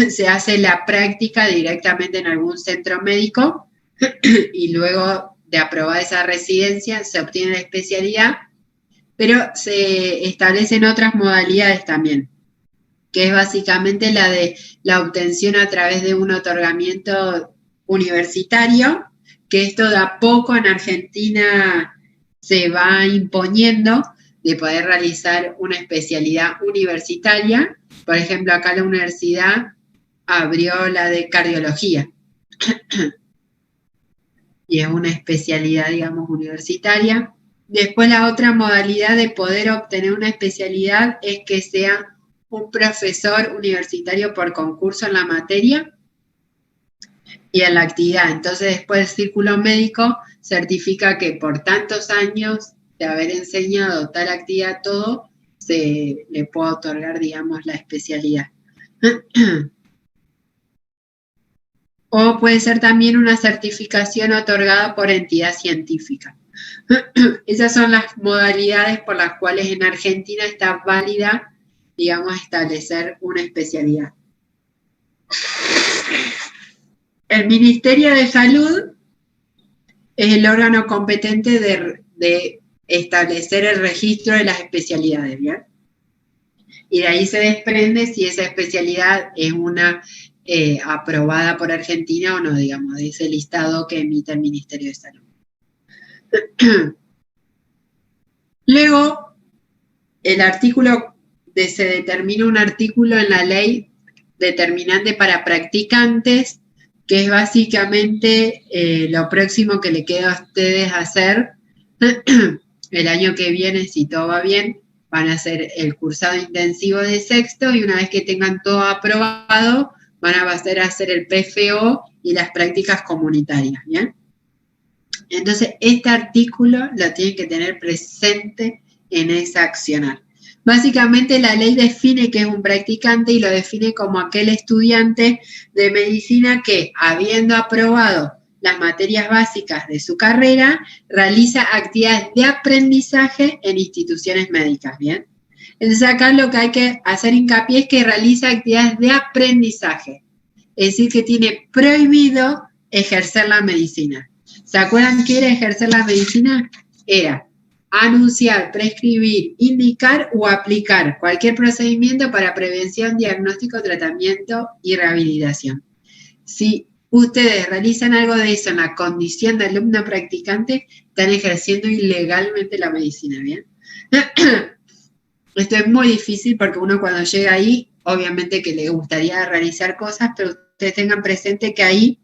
se hace la práctica directamente en algún centro médico y luego de aprobada esa residencia se obtiene la especialidad. Pero se establecen otras modalidades también, que es básicamente la de la obtención a través de un otorgamiento universitario, que esto de a poco en Argentina se va imponiendo de poder realizar una especialidad universitaria. Por ejemplo, acá la universidad abrió la de cardiología. Y es una especialidad, digamos, universitaria. Después la otra modalidad de poder obtener una especialidad es que sea un profesor universitario por concurso en la materia y en la actividad. Entonces después el círculo médico certifica que por tantos años de haber enseñado tal actividad, todo, se le puede otorgar, digamos, la especialidad. O puede ser también una certificación otorgada por entidad científica. Esas son las modalidades por las cuales en Argentina está válida, digamos, establecer una especialidad. El Ministerio de Salud es el órgano competente de establecer el registro de las especialidades, ¿bien? Y de ahí se desprende si esa especialidad es una aprobada por Argentina o no, digamos, de ese listado que emite el Ministerio de Salud. Luego, se determina un artículo en la ley determinante para practicantes, que es básicamente lo próximo que le queda a ustedes hacer. El año que viene, si todo va bien, van a hacer el cursado intensivo de sexto y una vez que tengan todo aprobado, van a pasar a hacer el PFO y las prácticas comunitarias, ¿bien? Entonces, este artículo lo tienen que tener presente en esa accionar. Básicamente, la ley define qué es un practicante y lo define como aquel estudiante de medicina que, habiendo aprobado las materias básicas de su carrera, realiza actividades de aprendizaje en instituciones médicas, ¿bien? Entonces, acá lo que hay que hacer hincapié es que realiza actividades de aprendizaje. Es decir, que tiene prohibido ejercer la medicina. ¿Se acuerdan qué era ejercer la medicina? Era anunciar, prescribir, indicar o aplicar cualquier procedimiento para prevención, diagnóstico, tratamiento y rehabilitación. Si ustedes realizan algo de eso en la condición de alumno practicante, están ejerciendo ilegalmente la medicina, ¿bien? Esto es muy difícil porque uno cuando llega ahí, obviamente que le gustaría realizar cosas, pero ustedes tengan presente que ahí,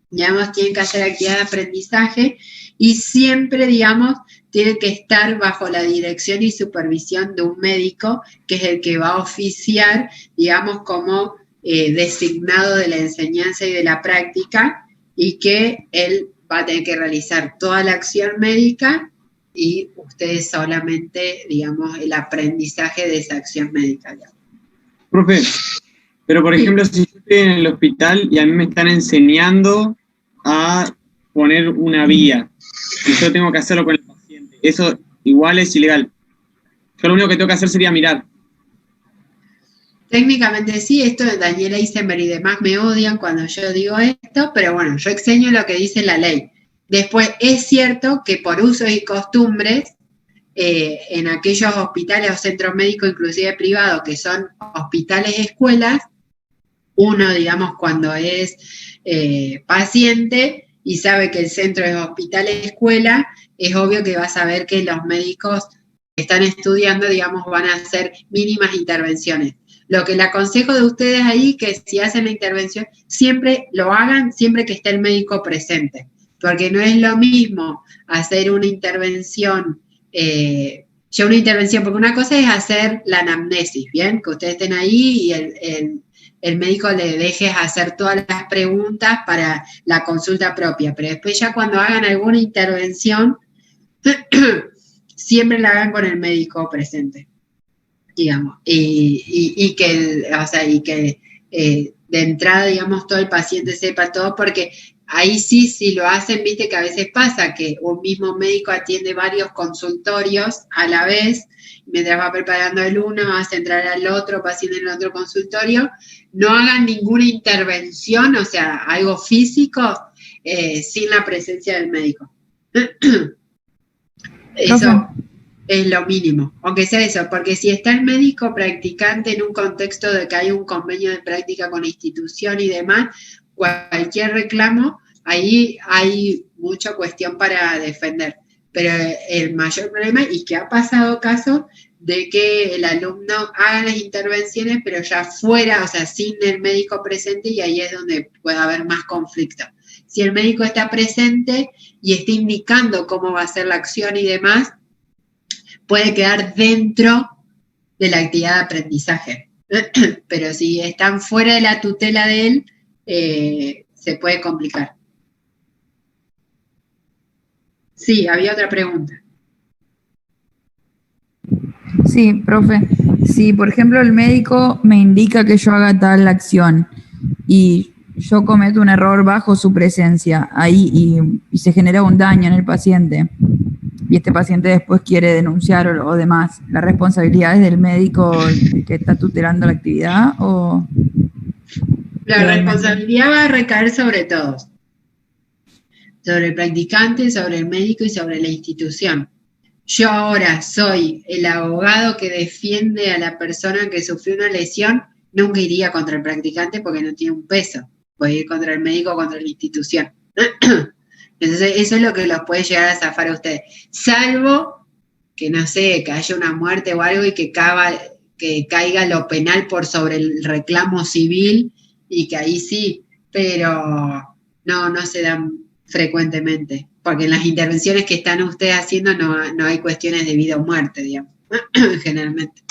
digamos, tienen que hacer actividad de aprendizaje y siempre, digamos, tienen que estar bajo la dirección y supervisión de un médico, que es el que va a oficiar, digamos, como designado de la enseñanza y de la práctica, y que él va a tener que realizar toda la acción médica y ustedes solamente, digamos, el aprendizaje de esa acción médica. Digamos. Profe, pero por ejemplo, si yo estoy en el hospital y a mí me están enseñando a poner una vía, y yo tengo que hacerlo con el paciente, eso igual es ilegal. Yo lo único que tengo que hacer sería mirar. Técnicamente sí, esto de Daniela Eisenberg y demás me odian cuando yo digo esto, pero bueno, yo enseño lo que dice la ley. Después, es cierto que por usos y costumbres, en aquellos hospitales o centros médicos, inclusive privados, que son hospitales escuelas, uno, digamos, cuando es paciente y sabe que el centro es hospital escuela, es obvio que va a saber que los médicos que están estudiando, digamos, van a hacer mínimas intervenciones. Lo que le aconsejo de ustedes ahí, que si hacen la intervención, siempre lo hagan, siempre que esté el médico presente. Porque no es lo mismo hacer una intervención, porque una cosa es hacer la anamnesis, ¿bien? Que ustedes estén ahí y el médico le deje hacer todas las preguntas para la consulta propia. Pero después ya cuando hagan alguna intervención, siempre la hagan con el médico presente, digamos. Y que de entrada, digamos, todo el paciente sepa todo, porque ahí sí, si lo hacen, viste que a veces pasa que un mismo médico atiende varios consultorios a la vez, mientras va preparando el uno, hace entrar al otro paciente en el otro consultorio, no hagan ninguna intervención, o sea, algo físico, sin la presencia del médico. Eso es lo mínimo, aunque sea eso, porque si está el médico practicante en un contexto de que hay un convenio de práctica con la institución y demás, cualquier reclamo, ahí hay mucha cuestión para defender. Pero el mayor problema, y que ha pasado caso, de que el alumno haga las intervenciones, pero ya fuera, o sea, sin el médico presente, y ahí es donde puede haber más conflicto. Si el médico está presente y está indicando cómo va a ser la acción y demás, puede quedar dentro de la actividad de aprendizaje. Pero si están fuera de la tutela de él, se puede complicar. Sí, había otra pregunta. Sí, profe. Si, por ejemplo, el médico me indica que yo haga tal acción y yo cometo un error bajo su presencia ahí y se genera un daño en el paciente y este paciente después quiere denunciar o demás, ¿la responsabilidad es del médico que está tutelando la actividad o...? La responsabilidad va a recaer sobre todos. Sobre el practicante, sobre el médico y sobre la institución. Yo ahora soy el abogado que defiende a la persona que sufrió una lesión, nunca iría contra el practicante porque no tiene un peso. Voy a ir contra el médico o contra la institución. Entonces, eso es lo que los puede llegar a zafar a ustedes. Salvo que, no sé, que haya una muerte o algo y que caiga lo penal por sobre el reclamo civil, y que ahí sí, pero no se dan frecuentemente, porque en las intervenciones que están ustedes haciendo no hay cuestiones de vida o muerte, digamos, generalmente.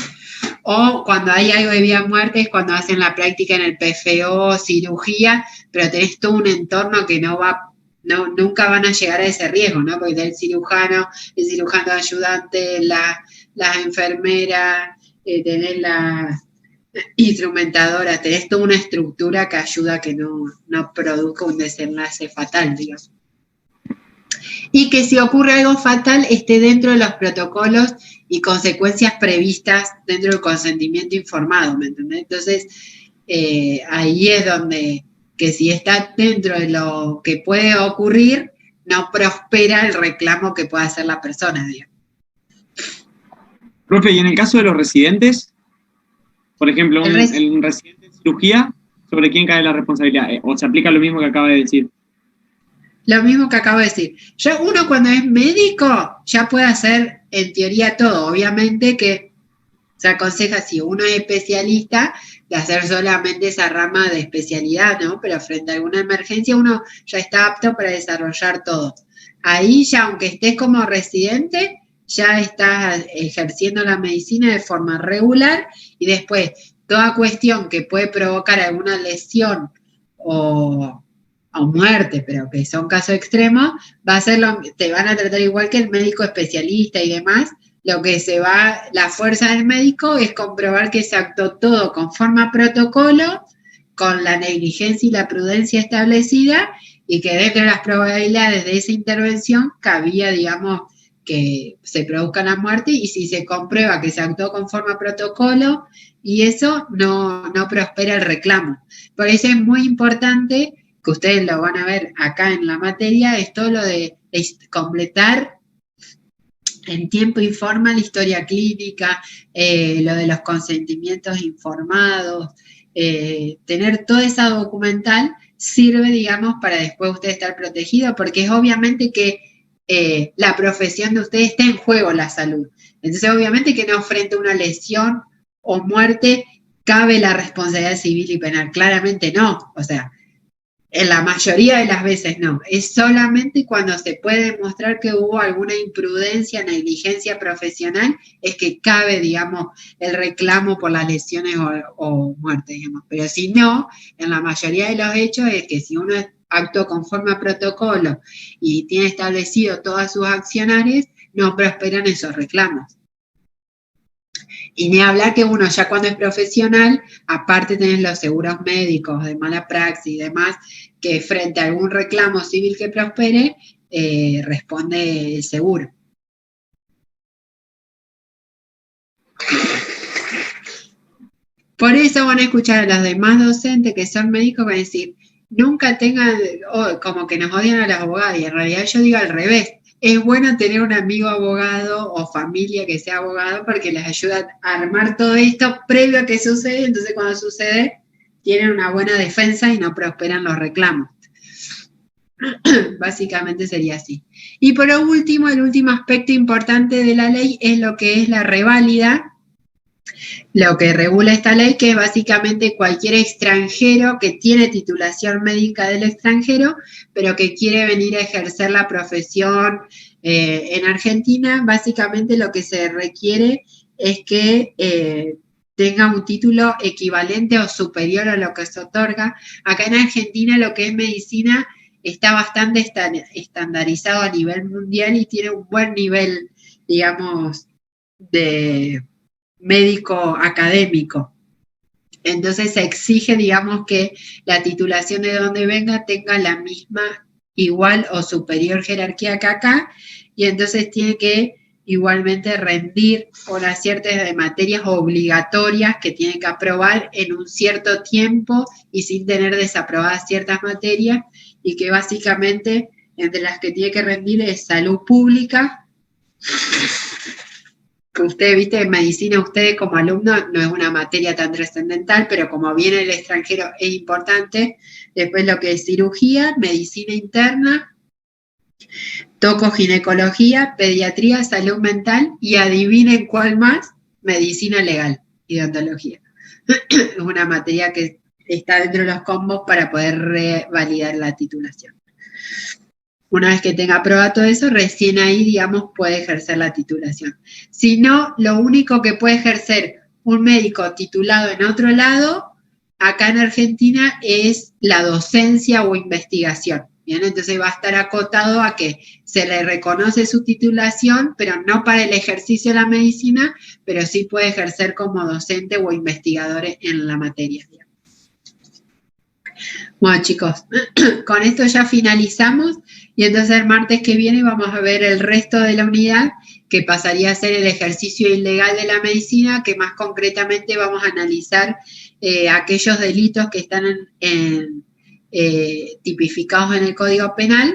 O cuando hay algo de vida o muerte es cuando hacen la práctica en el PFO, cirugía, pero tenés todo un entorno que nunca van a llegar a ese riesgo, ¿no? Porque tenés el cirujano ayudante, las enfermeras, tenés las instrumentadoras, tenés toda una estructura que ayuda a que no produzca un desenlace fatal, digamos. Y que si ocurre algo fatal esté dentro de los protocolos y consecuencias previstas dentro del consentimiento informado, ¿me entendés? Entonces, ahí es donde, que si está dentro de lo que puede ocurrir, no prospera el reclamo que pueda hacer la persona, digamos. Profe, y en el caso de los residentes, por ejemplo, un residente en cirugía, ¿sobre quién cae la responsabilidad? ¿O se aplica lo mismo que acaba de decir? Lo mismo que acabo de decir. Ya uno cuando es médico ya puede hacer en teoría todo. Obviamente que se aconseja, si uno es especialista, de hacer solamente esa rama de especialidad, ¿no? Pero frente a alguna emergencia uno ya está apto para desarrollar todo. Ahí ya, aunque estés como residente, ya estás ejerciendo la medicina de forma regular y después toda cuestión que puede provocar alguna lesión o muerte, pero que son casos extremos, te van a tratar igual que el médico especialista y demás. Lo que la fuerza del médico es comprobar que se actuó todo conforme a protocolo, con la negligencia y la prudencia establecida, y que dentro de las probabilidades de esa intervención cabía, digamos, que se produzca la muerte, y si se comprueba que se actuó conforme a protocolo, y eso no prospera el reclamo. Por eso es muy importante, que ustedes lo van a ver acá en la materia, es todo lo de completar en tiempo y forma la historia clínica, lo de los consentimientos informados, tener toda esa documental sirve, digamos, para después usted estar protegido, porque es obviamente que la profesión de usted está en juego, la salud. Entonces, obviamente que no frente a una lesión o muerte cabe la responsabilidad civil y penal. Claramente no, o sea, en la mayoría de las veces no. Es solamente cuando se puede demostrar que hubo alguna imprudencia, negligencia profesional, es que cabe, digamos, el reclamo por las lesiones o muertes, digamos. Pero si no, en la mayoría de los hechos es que si uno actuó conforme a protocolo y tiene establecido todas sus accionarios, no prosperan esos reclamos. Y ni hablar que uno ya cuando es profesional, aparte tenés los seguros médicos de mala praxis y demás, que frente a algún reclamo civil que prospere, responde el seguro. Por eso van a escuchar a los demás docentes que son médicos, van a decir, nunca tengan, como que nos odian a los abogados, y en realidad yo digo al revés. Es bueno tener un amigo abogado o familia que sea abogado porque les ayuda a armar todo esto previo a que sucede, entonces cuando sucede tienen una buena defensa y no prosperan los reclamos. Básicamente sería así. Y por último, el último aspecto importante de la ley es lo que es la reválida, lo que regula esta ley, que es básicamente cualquier extranjero que tiene titulación médica del extranjero, pero que quiere venir a ejercer la profesión en Argentina. Básicamente lo que se requiere es que tenga un título equivalente o superior a lo que se otorga. Acá en Argentina lo que es medicina está bastante estandarizado a nivel mundial y tiene un buen nivel, digamos, de médico académico. Entonces se exige, digamos, que la titulación de donde venga tenga la misma, igual o superior jerarquía que acá, y entonces tiene que igualmente rendir unas ciertas de materias obligatorias que tiene que aprobar en un cierto tiempo y sin tener desaprobadas ciertas materias, y que básicamente entre las que tiene que rendir es salud pública, que usted, viste, en medicina, usted como alumno no es una materia tan trascendental, pero como viene del extranjero es importante. Después lo que es cirugía, medicina interna, tocoginecología, pediatría, salud mental, y adivinen cuál más, medicina legal y odontología. Es una materia que está dentro de los combos para poder revalidar la titulación. Una vez que tenga aprobado todo eso, recién ahí, digamos, puede ejercer la titulación. Si no, lo único que puede ejercer un médico titulado en otro lado, acá en Argentina, es la docencia o investigación. Bien, entonces va a estar acotado a que se le reconoce su titulación, pero no para el ejercicio de la medicina, pero sí puede ejercer como docente o investigador en la materia. Bueno, chicos, con esto ya finalizamos, y entonces el martes que viene vamos a ver el resto de la unidad, que pasaría a ser el ejercicio ilegal de la medicina, que más concretamente vamos a analizar aquellos delitos que están tipificados en el Código Penal,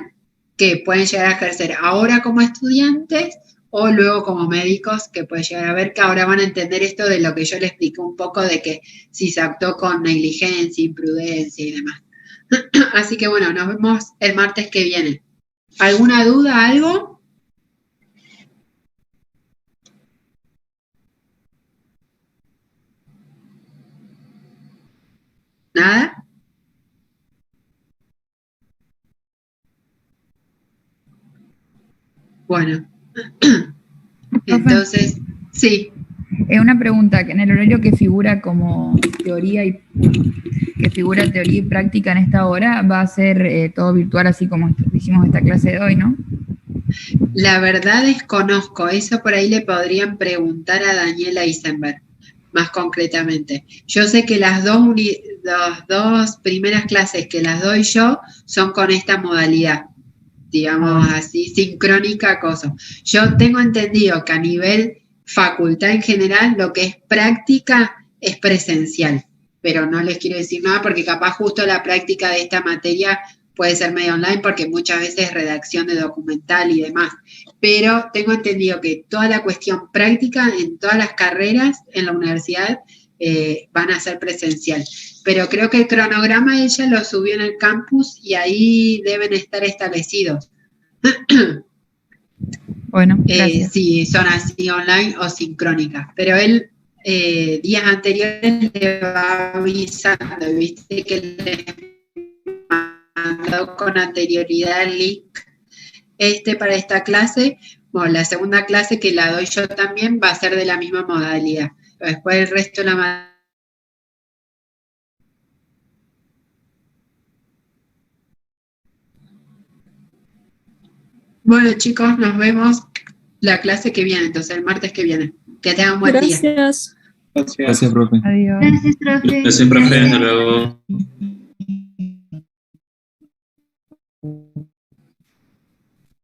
que pueden llegar a ejercer ahora como estudiantes o luego como médicos que puede llegar a ver, que ahora van a entender esto de lo que yo les expliqué un poco, de que si se actuó con negligencia, imprudencia y demás. Así que bueno, nos vemos el martes que viene. ¿Alguna duda, algo? ¿Nada? Bueno, entonces, sí. Una pregunta, que en el horario que figura como teoría y práctica en esta hora, va a ser todo virtual, así como hicimos esta clase de hoy, ¿no? La verdad desconozco, eso por ahí le podrían preguntar a Daniela Eisenberg, más concretamente. Yo sé que las dos primeras clases que las doy yo son con esta modalidad, digamos así, sincrónica, cosa. Yo tengo entendido que a nivel facultad en general, lo que es práctica es presencial, pero no les quiero decir nada porque capaz justo la práctica de esta materia puede ser medio online porque muchas veces es redacción de documental y demás, pero tengo entendido que toda la cuestión práctica en todas las carreras en la universidad van a ser presencial, pero creo que el cronograma ella lo subió en el campus y ahí deben estar establecidos. Bueno, gracias. Sí, son así online o sincrónicas, pero él días anteriores le va avisando, viste que le mandó con anterioridad el link para esta clase. Bueno, la segunda clase que la doy yo también va a ser de la misma modalidad, pero después el resto de la Bueno, chicos, nos vemos la clase que viene, entonces el martes que viene. Que tengan un buen día. Gracias, profe. Adiós. Gracias, profe. Gracias, profe. Hasta luego.